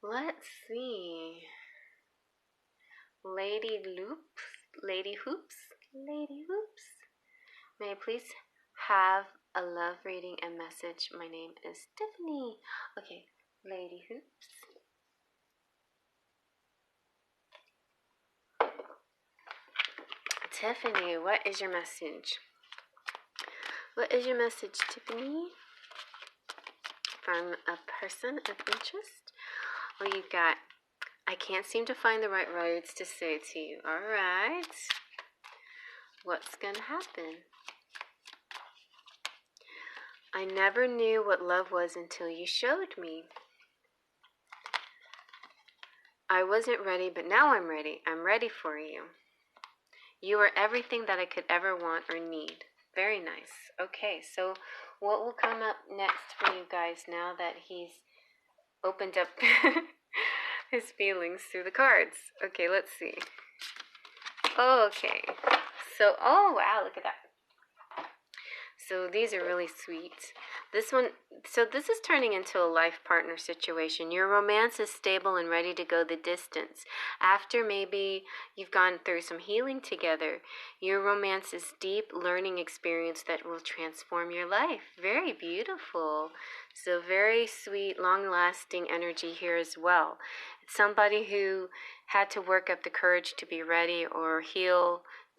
let's see. Lady Hoops. May I please have a love reading and message? My name is Tiffany. Okay, Lady Hoops. Tiffany, what is your message? What is your message, Tiffany? From a person of interest? Well, you got, I can't seem to find the right words to say to you. Alright. What's gonna happen? I never knew what love was until you showed me. I wasn't ready, but now I'm ready. I'm ready for you. You are everything that I could ever want or need. Very nice. Okay, so what will come up next for you guys now that he's opened up his feelings through the cards? Okay, let's see. Okay. So, oh wow, look at that. So these are really sweet. This is turning into a life partner situation. Your romance is stable and ready to go the distance. After maybe you've gone through some healing together, your romance is deep learning experience that will transform your life. Very beautiful. So very sweet, long-lasting energy here as well. It's somebody who had to work up the courage to be ready or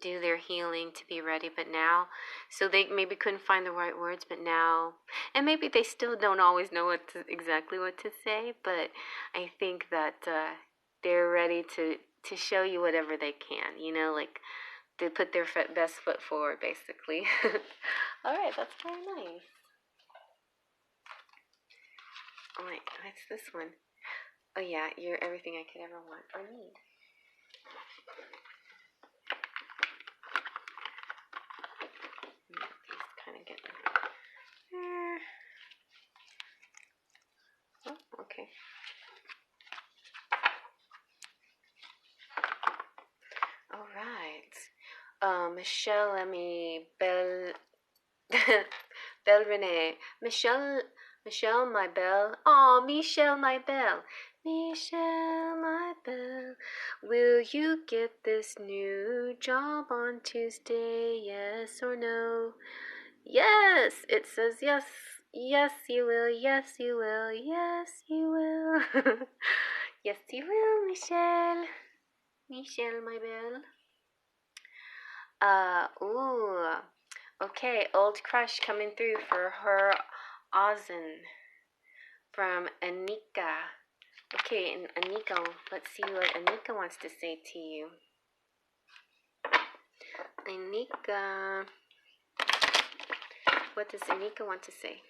do their healing to be ready, but now, so they maybe couldn't find the right words, but now, and maybe they still don't always know exactly what to say, but I think that they're ready to show you whatever they can, like they put their best foot forward, basically. All right, that's very nice. All right, what's this one? Oh yeah, you're everything I could ever want or need. Get there. Oh, okay. All right. Michelle, Belle, Belle Renee. Michelle, my belle. Oh, Michelle, my belle. Michelle, my belle. Will you get this new job on Tuesday? Yes or no? Yes, it says yes. Yes, you will. Yes, you will. Yes, you will. Yes, you will, Michelle. Michelle, my belle. Ooh. Okay, old crush coming through for her Ozen from Anika. Okay, and Anika, let's see what Anika wants to say to you. Anika. What does Anika want to say?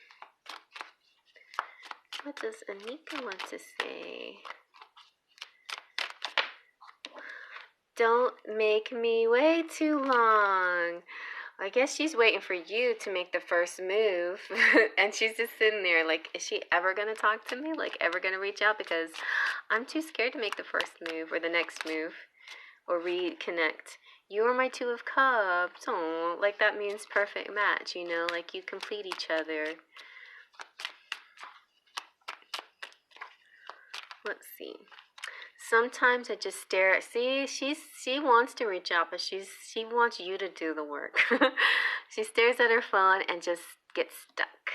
What does Anika want to say? Don't make me wait too long. I guess she's waiting for you to make the first move. And she's just sitting there like, is she ever going to talk to me? Like, ever going to reach out? Because I'm too scared to make the first move or the next move or reconnect. You are my 2 of Cups. Oh, like that means perfect match, you know? Like you complete each other. Let's see. Sometimes I just stare at, see, she wants to reach out, but she wants you to do the work. She stares at her phone and just gets stuck.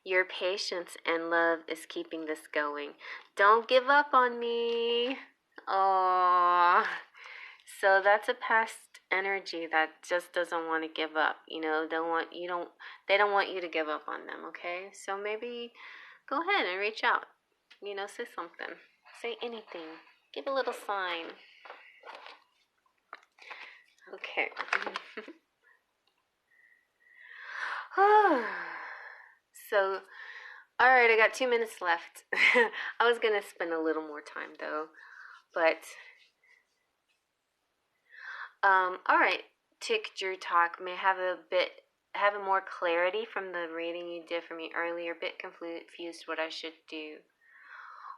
Your patience and love is keeping this going. Don't give up on me. Oh, so that's a past energy that just doesn't want to give up. You know, they don't want you to give up on them. Okay, so maybe go ahead and reach out. You know, say something. Say anything. Give a little sign. Okay. So, alright, I got 2 minutes left. I was going to spend a little more time though. But, alright. Tick Drew Talk may have a more clarity from the reading you did for me earlier. A bit confused what I should do.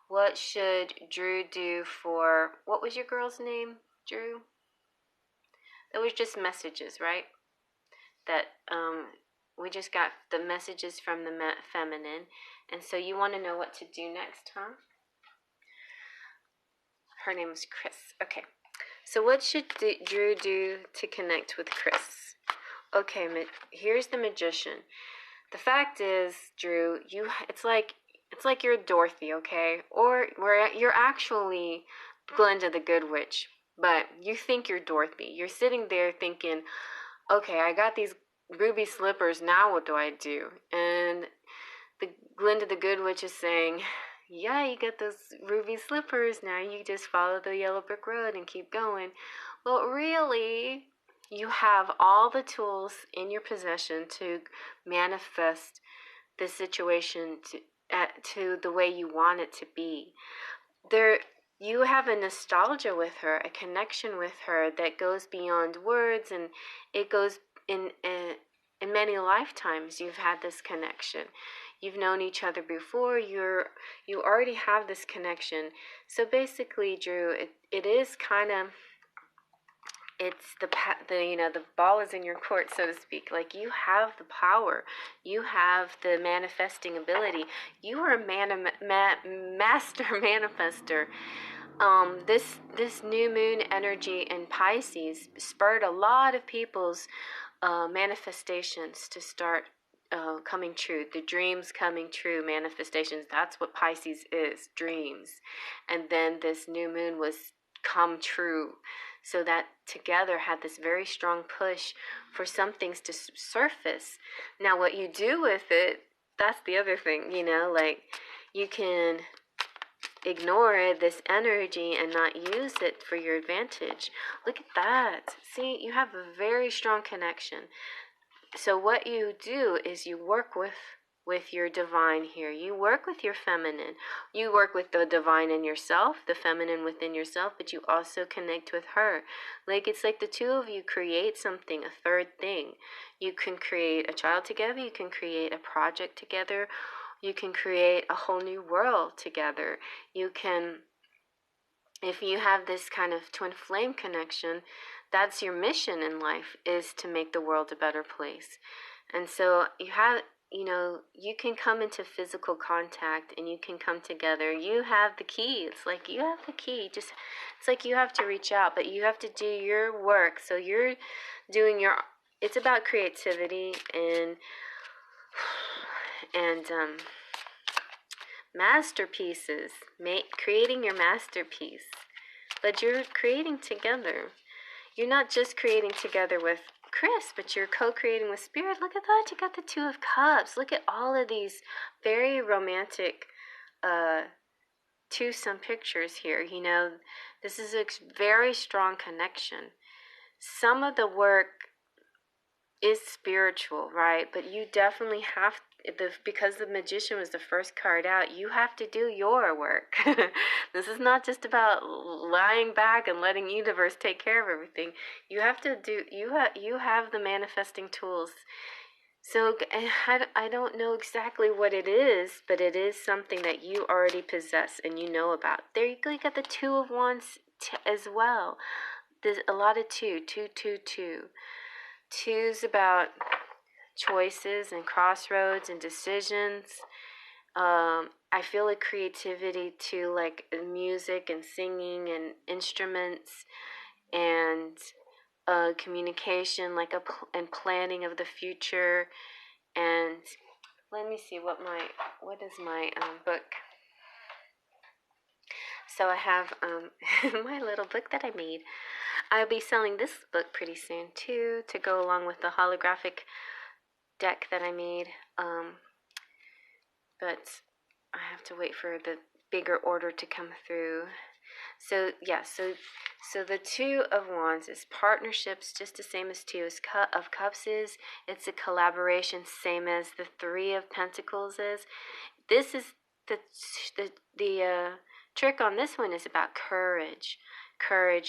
What should Drew do for, what was your girl's name, Drew? It was just messages, right? That we just got the messages from the feminine. And so you want to know what to do next, huh? Her name was Chris. Okay. So what should Drew do to connect with Chris? Okay, here's the magician. The fact is, Drew, it's like you're Dorothy, okay? Or you're actually Glinda the Good Witch, but you think you're Dorothy. You're sitting there thinking, okay, I got these ruby slippers, now what do I do? And the Glinda the Good Witch is saying, yeah, you got those ruby slippers, now you just follow the yellow brick road and keep going. Well, really, you have all the tools in your possession to manifest the situation to the way you want it to be. You have a nostalgia with her, a connection with her that goes beyond words, and it goes in many lifetimes. You've had this connection. You've known each other before. You already have this connection. So basically, Drew, it is kind of, it's the ball is in your court, so to speak. Like, you have the power, you have the manifesting ability. You are a master manifester. This new moon energy in Pisces spurred a lot of people's manifestations to start coming true. The dreams coming true, manifestations. That's what Pisces is, dreams. And then this new moon was come true. So that together had this very strong push for some things to surface. Now, what you do with it, that's the other thing, you know, like you can ignore this energy and not use it for your advantage. Look at that. See, you have a very strong connection. So what you do is you work with your divine here. You work with your feminine. You work with the divine in yourself, the feminine within yourself, but you also connect with her. Like, it's like the two of you create something, a third thing. You can create a child together. You can create a project together. You can create a whole new world together. You can, if you have this kind of twin flame connection, that's your mission in life, is to make the world a better place. And so you have, you can come into physical contact and you can come together. You have the key. It's like you have the key. Just, it's like you have to reach out, but you have to do your work. So you're doing your, it's about creativity and masterpieces, creating your masterpiece. But you're creating together. You're not just creating together with Chris, but you're co-creating with Spirit. Look at that. You got the Two of Cups. Look at all of these very romantic twosome pictures here. This is a very strong connection. Some of the work is spiritual, right? But you definitely have because the Magician was the first card out, you have to do your work. This is not just about lying back and letting universe take care of everything. You have to do, you have the manifesting tools. So I don't know exactly what it is, but it is something that you already possess and you know about. There you go. You got the Two of Wands as well. There's a lot of two. Two's about choices and crossroads and decisions. I feel a creativity too, like music and singing and instruments and communication, like and planning of the future. And let me see what is my book. So I have my little book that I made. I'll be selling this book pretty soon too, to go along with the holographic deck that I made. But I have to wait for the bigger order to come through. So yeah, so the Two of Wands is partnerships, just the same as Two of Cups is. It's a collaboration, same as the Three of Pentacles is. This is the trick on this one is about courage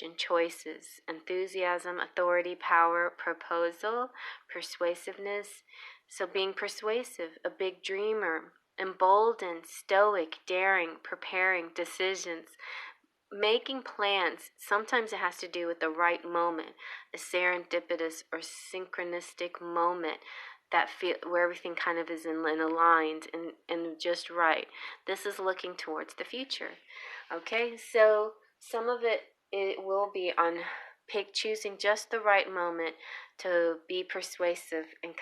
and choices, enthusiasm, authority, power, proposal, persuasiveness. So being persuasive, a big dreamer, emboldened, stoic, daring, preparing, decisions, making plans. Sometimes it has to do with the right moment, a serendipitous or synchronistic moment that where everything kind of is in aligned and just right. This is looking towards the future. Okay, so some of it will be on choosing just the right moment to be persuasive and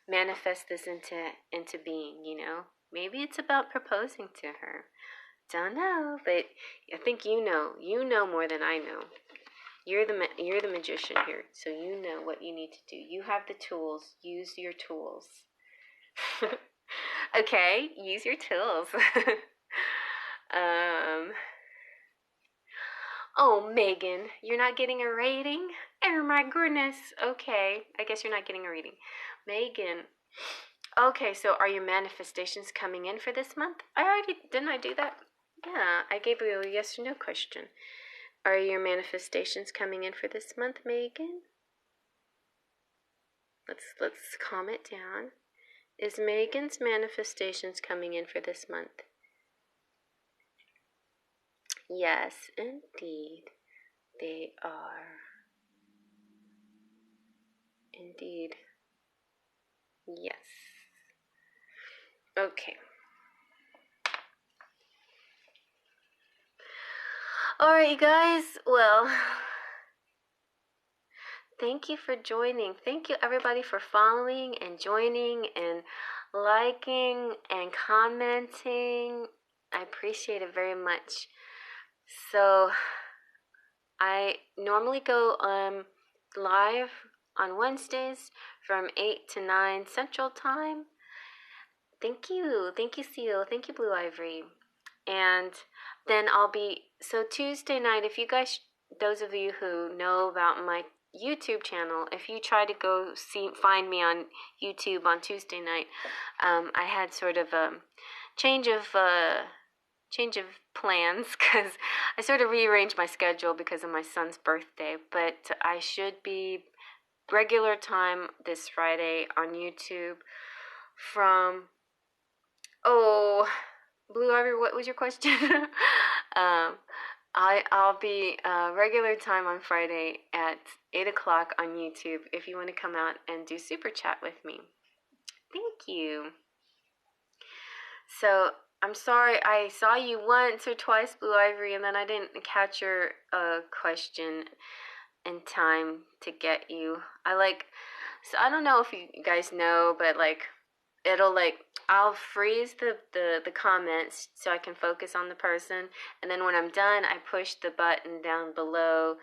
manifest this into being. Maybe it's about proposing to her. Don't know, but I think you know more than I know. You're the magician here, so you know what you need to do. You have the tools. Use your tools. Okay, use your tools. Oh, Megan, you're not getting a rating? Oh my goodness. Okay, I guess you're not getting a reading. Megan. Okay, so are your manifestations coming in for this month? Didn't I do that? Yeah, I gave you a yes or no question. Are your manifestations coming in for this month, Megan? Let's calm it down. Is Megan's manifestations coming in for this month? Yes, indeed, they are. Indeed. Yes. Okay. Alright, you guys. Well, thank you for joining. Thank you, everybody, for following and joining and liking and commenting. I appreciate it very much. So, I normally go live on Wednesdays from 8 to 9 Central Time. Thank you, Seal. Thank you, Blue Ivory. And then so Tuesday night, if you guys, those of you who know about my YouTube channel, if you try to go find me on YouTube on Tuesday night, I had sort of a change of plans because I sort of rearranged my schedule because of my son's birthday, but I should be regular time this Friday on YouTube from, Blue Ivory, what was your question? I'll be regular time on Friday at 8 o'clock on YouTube if you want to come out and do super chat with me. Thank you. So I'm sorry I saw you once or twice, Blue Ivory, and then I didn't catch your question in time to get you. So I don't know if you guys know, but like it'll like I'll freeze the comments so I can focus on the person, and then when I'm done I push the button down below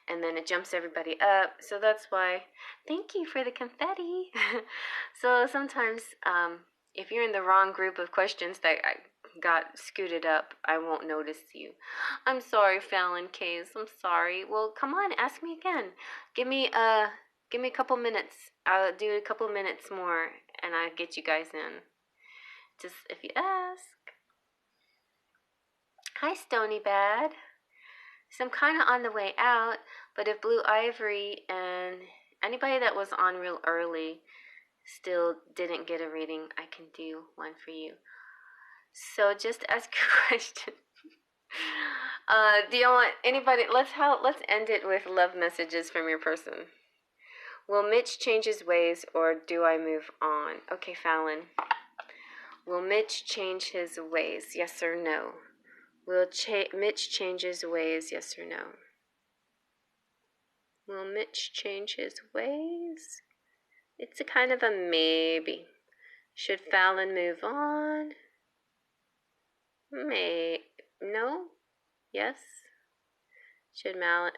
and then it jumps everybody up. So that's why. Thank you for the confetti. So sometimes if you're in the wrong group of questions that I got scooted up, I won't notice you. I'm sorry, Fallon Case. I'm sorry. Well, come on, ask me again. Give me a couple minutes. I'll do a couple minutes more and I'll get you guys in. Just if you ask. Hi, Stony Bad. So I'm kind of on the way out, but if Blue Ivory and anybody that was on real early still didn't get a reading, I can do one for you. So just ask a question. Do you want anybody? Let's end it with love messages from your person. Will Mitch change his ways or do I move on? Okay, Fallon. Will Mitch change his ways? Yes or no? Will Mitch change his ways? Yes or no? Will Mitch change his ways? It's a kind of a maybe. Should Fallon move on? No? Yes? Should Malin?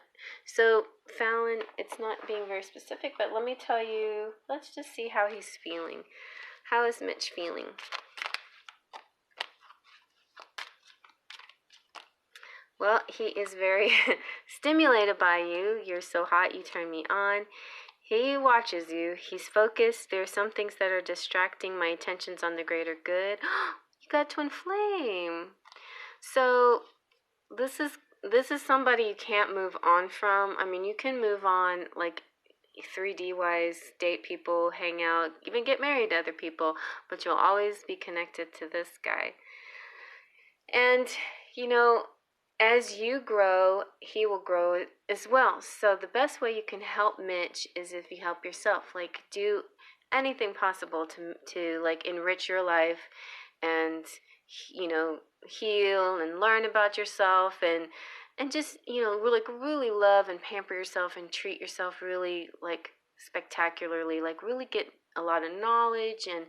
So, Fallon, it's not being very specific, but let me tell you, let's just see how he's feeling. How is Mitch feeling? Well, he is very stimulated by you. You're so hot, you turn me on. He watches you. He's focused. There are some things that are distracting my attentions on the greater good. You got twin flame. So this is somebody you can't move on from. I mean, you can move on like 3D wise, date people, hang out, even get married to other people, but you'll always be connected to this guy. And you know, as you grow, he will grow as well. So the best way you can help Mitch is if you help yourself. Like do anything possible to like enrich your life and heal and learn about yourself and just like really love and pamper yourself and treat yourself really like spectacularly, like really get a lot of knowledge and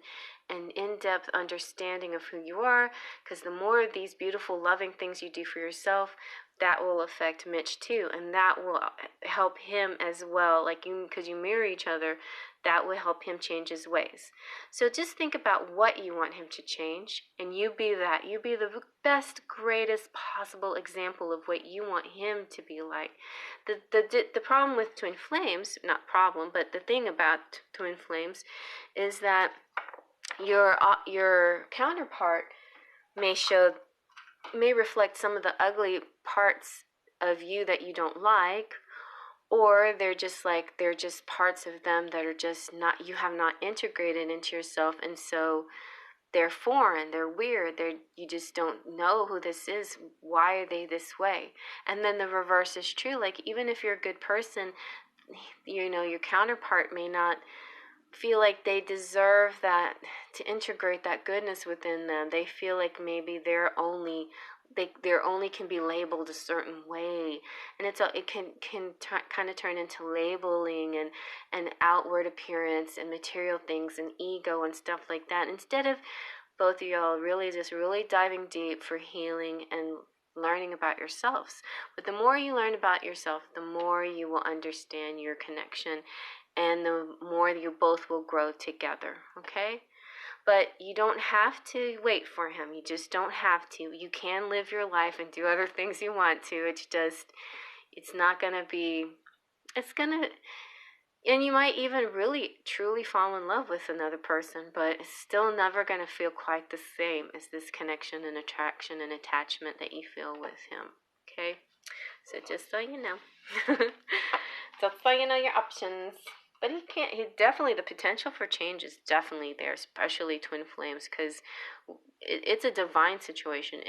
an in-depth understanding of who you are, because the more of these beautiful loving things you do for yourself, that will affect Mitch too, and that will help him as well. Like because you mirror each other, that will help him change his ways. So just think about what you want him to change, and you be that. You be the best, greatest possible example of what you want him to be like. The problem with twin flames, not problem, but the thing about twin flames is that your counterpart may reflect some of the ugly parts of you that you don't like, or they're just parts of them that are just not, you have not integrated into yourself, and so they're foreign, they're weird, you just don't know who this is, why are they this way? And then the reverse is true. Like even if you're a good person, your counterpart may not feel like they deserve that, to integrate that goodness within them. They feel like maybe they're only can be labeled a certain way, and it can kind of turn into labeling and outward appearance and material things and ego and stuff like that, instead of both of y'all really diving deep for healing and learning about yourselves. But the more you learn about yourself, the more you will understand your connection, and the more you both will grow together, okay? But you don't have to wait for him. You just don't have to. You can live your life and do other things you want to. It's not going to be, and you might even really, truly fall in love with another person, but it's still never going to feel quite the same as this connection and attraction and attachment that you feel with him, okay? So just so you know. Just so you know your options. But he definitely, the potential for change is definitely there, especially twin flames, because it's a divine situation.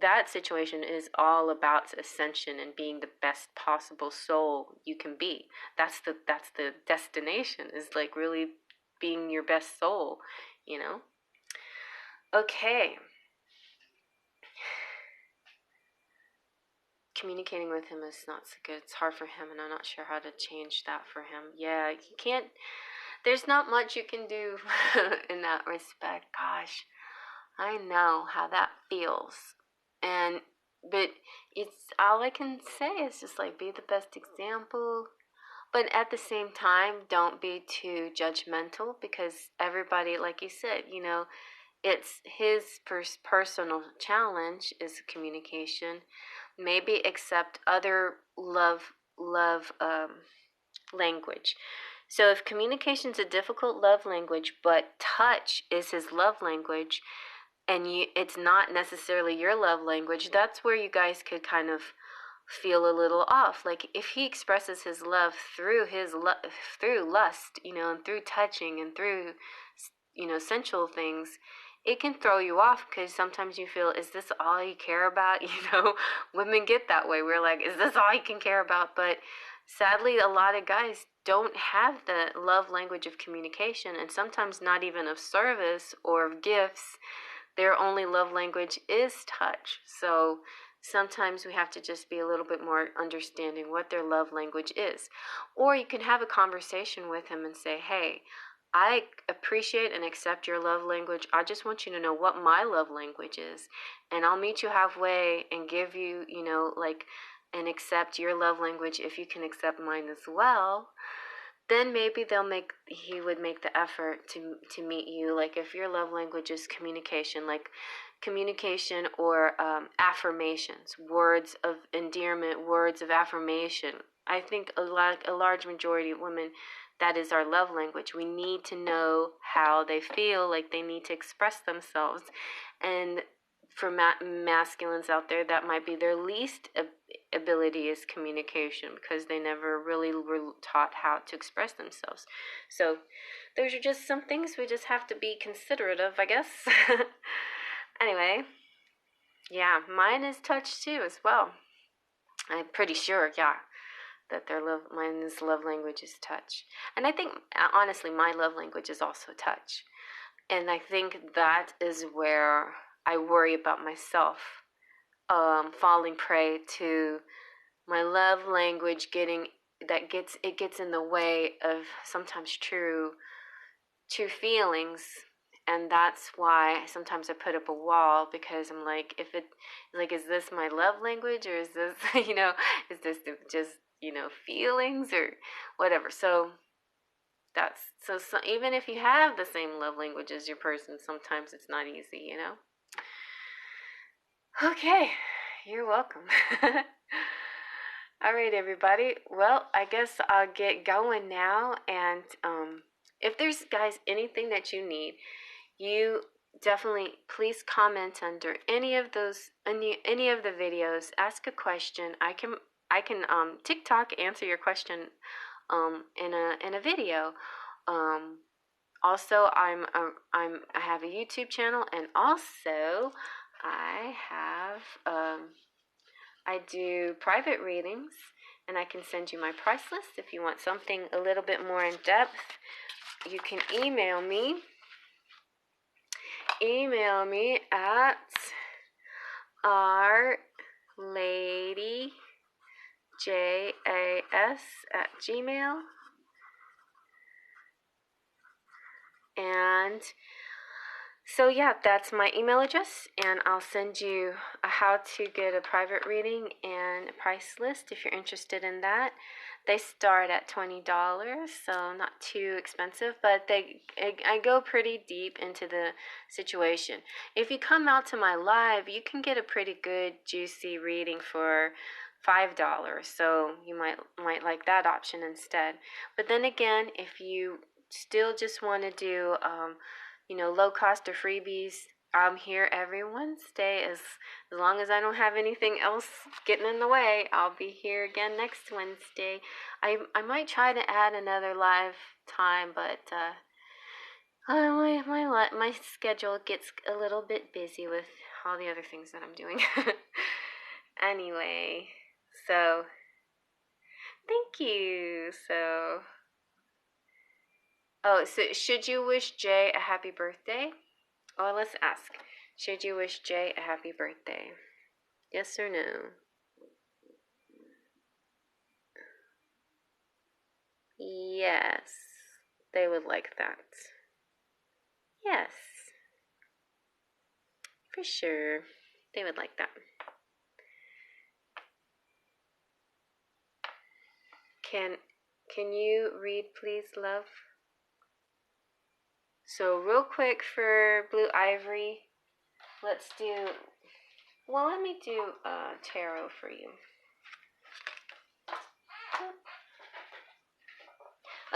That situation is all about ascension and being the best possible soul you can be. That's the destination, is like really being your best soul, you know? Okay. Communicating with him is not so good. It's hard for him, and I'm not sure how to change that for him. Yeah, you can't, there's not much you can do in that respect. Gosh, I know how that feels. But it's, all I can say is just like, be the best example. But at the same time, don't be too judgmental, because everybody, like you said, it's his personal challenge is communication. Maybe accept other love language. So if communication's a difficult love language, but touch is his love language, and it's not necessarily your love language, that's where you guys could kind of feel a little off. Like if he expresses his love through through lust, and through touching and through sensual things, it can throw you off, because sometimes you feel, is this all you care about? Women get that way. We're like, is this all you can care about? But sadly, a lot of guys don't have the love language of communication, and sometimes not even of service or of gifts. Their only love language is touch. So sometimes we have to just be a little bit more understanding what their love language is. Or you can have a conversation with him and say, hey, I appreciate and accept your love language. I just want you to know what my love language is. And I'll meet you halfway and give you, and accept your love language if you can accept mine as well. Then maybe he would make the effort to meet you. Like if your love language is communication, like communication or affirmations, words of endearment, words of affirmation. I think a large majority of women, that is our love language. We need to know how they feel, like they need to express themselves. And for masculines out there, that might be their least ability, is communication, because they never really were taught how to express themselves. So those are just some things we just have to be considerate of, I guess. Anyway, yeah, mine is touch too as well. I'm pretty sure, yeah, that mine's love language is touch. And I think, honestly, my love language is also touch. And I think that is where I worry about myself, falling prey to my love language gets in the way of sometimes true feelings. And that's why sometimes I put up a wall, because I'm like, is this my love language, or is this, is this just, feelings or whatever. So so even if you have the same love language as your person, sometimes it's not easy, Okay, you're welcome. All right, everybody. Well, I guess I'll get going now. And if there's, guys, anything that you need, you definitely please comment under any of the videos. Ask a question. I can TikTok answer your question in a video. Also, I have a YouTube channel, and also I do private readings, and I can send you my price list if you want something a little bit more in depth. You can email me. Email me at ourladyjas@gmail. And so yeah, that's my email address, and I'll send you how to get a private reading and a price list if you're interested in that. They start at $20, so not too expensive, but I go pretty deep into the situation. If you come out to my live, you can get a pretty good juicy reading for $5, so you might like that option instead. But then again, if you still just want to do low cost or freebies, I'm here every Wednesday. As long as I don't have anything else getting in the way, I'll be here again next Wednesday. I might try to add another live time, but my schedule gets a little bit busy with all the other things that I'm doing. Anyway, so thank you. So, so should you wish Jay a happy birthday? Or let's ask, should you wish Jay a happy birthday? Yes or no? Yes, they would like that. Yes, for sure. They would like that. Can you read, please, love? So real quick for Blue Ivory, let's do, well, let me do tarot for you.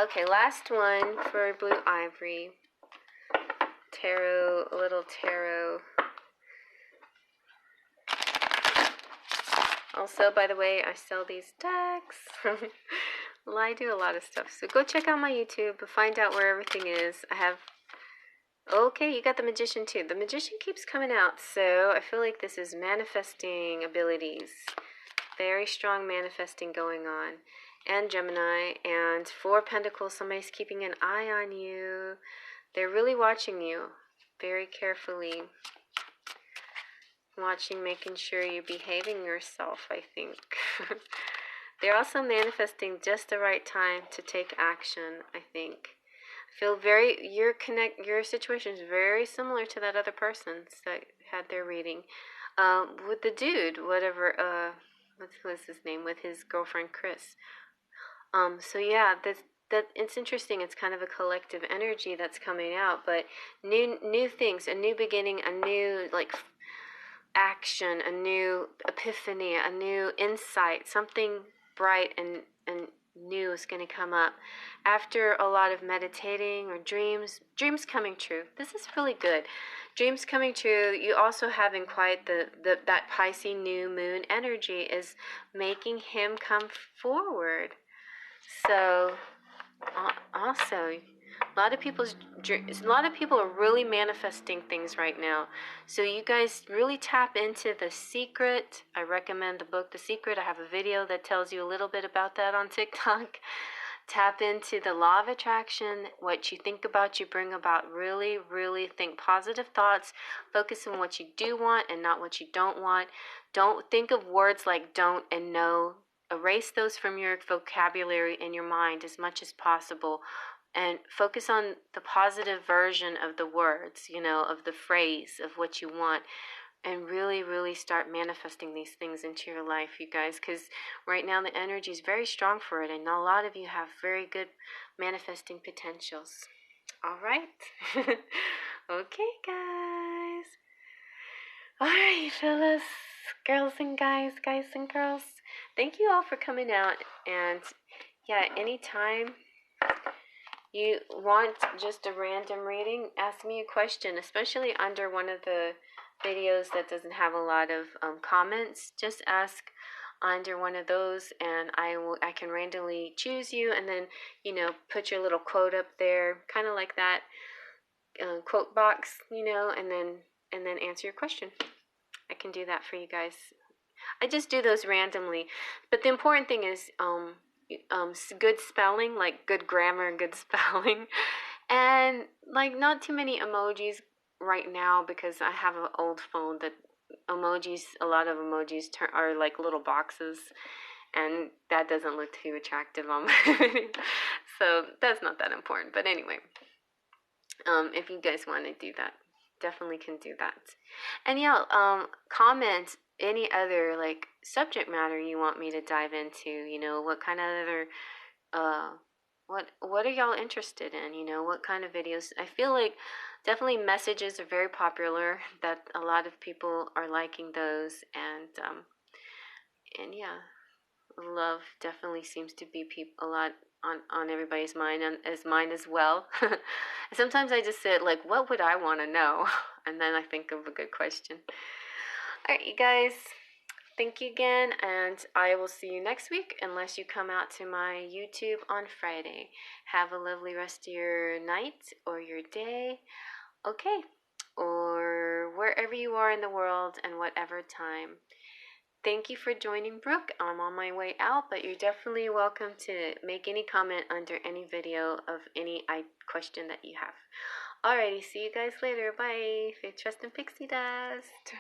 Okay, last one for Blue Ivory. Tarot, a little tarot. Also, by the way, I sell these decks. Well, I do a lot of stuff. So go check out my YouTube, find out where everything is. I have, okay, you got the Magician too. The Magician keeps coming out, so I feel like this is manifesting abilities. Very strong manifesting going on. And Gemini, and Four of Pentacles, somebody's keeping an eye on you. They're really watching you very carefully. Watching, making sure you're behaving yourself, I think. They're also manifesting just the right time to take action, I think. I feel your situation is very similar to that other person's that had their reading. With the dude, whatever, what was his name, with his girlfriend Chris. So yeah, that it's interesting. It's kind of a collective energy that's coming out, but new things, a new beginning, a new action, a new epiphany, a new insight, something bright and new is going to come up after a lot of meditating or dreams coming true. This is really good. Dreams coming true. You also having quite that Pisces new moon energy is making him come forward. So also, a lot of people are really manifesting things right now. So you guys really tap into The Secret. I recommend the book The Secret. I have a video that tells you a little bit about that on TikTok. Tap into the law of attraction. What you think about, you bring about. Really, really think positive thoughts. Focus on what you do want and not what you don't want. Don't think of words like don't and no. Erase those from your vocabulary in your mind as much as possible. And focus on the positive version of the words, of the phrase, of what you want. And really, really start manifesting these things into your life, you guys. Because right now the energy is very strong for it. And a lot of you have very good manifesting potentials. All right. Okay, guys. All right, fellas, girls and guys and girls. Thank you all for coming out. And yeah, anytime you want just a random reading, ask me a question, especially under one of the videos that doesn't have a lot of comments. Just ask under one of those, and I can randomly choose you, and then put your little quote up there, kind of like that quote box, and then answer your question. I can do that for you guys. I just do those randomly, but the important thing is good spelling, like good grammar and good spelling, and not too many emojis right now, because I have an old phone that a lot of emojis are like little boxes, and that doesn't look too attractive on my video. So that's not that important. But anyway, if you guys want to do that, definitely can do that. And yeah, comment any other subject matter you want me to dive into. What kind of other what are y'all interested in? What kind of videos? I feel like definitely messages are very popular, that a lot of people are liking those, and yeah, love definitely seems to be a lot on everybody's mind, and as mine as well. Sometimes I just said, what would I want to know? and then I think of a good question. Alright, you guys, thank you again, and I will see you next week unless you come out to my YouTube on Friday. Have a lovely rest of your night or your day. Okay, or wherever you are in the world and whatever time. Thank you for joining Brooke. I'm on my way out, but you're definitely welcome to make any comment under any video of any question that you have. Alrighty, see you guys later. Bye. Faith, trust, and pixie dust.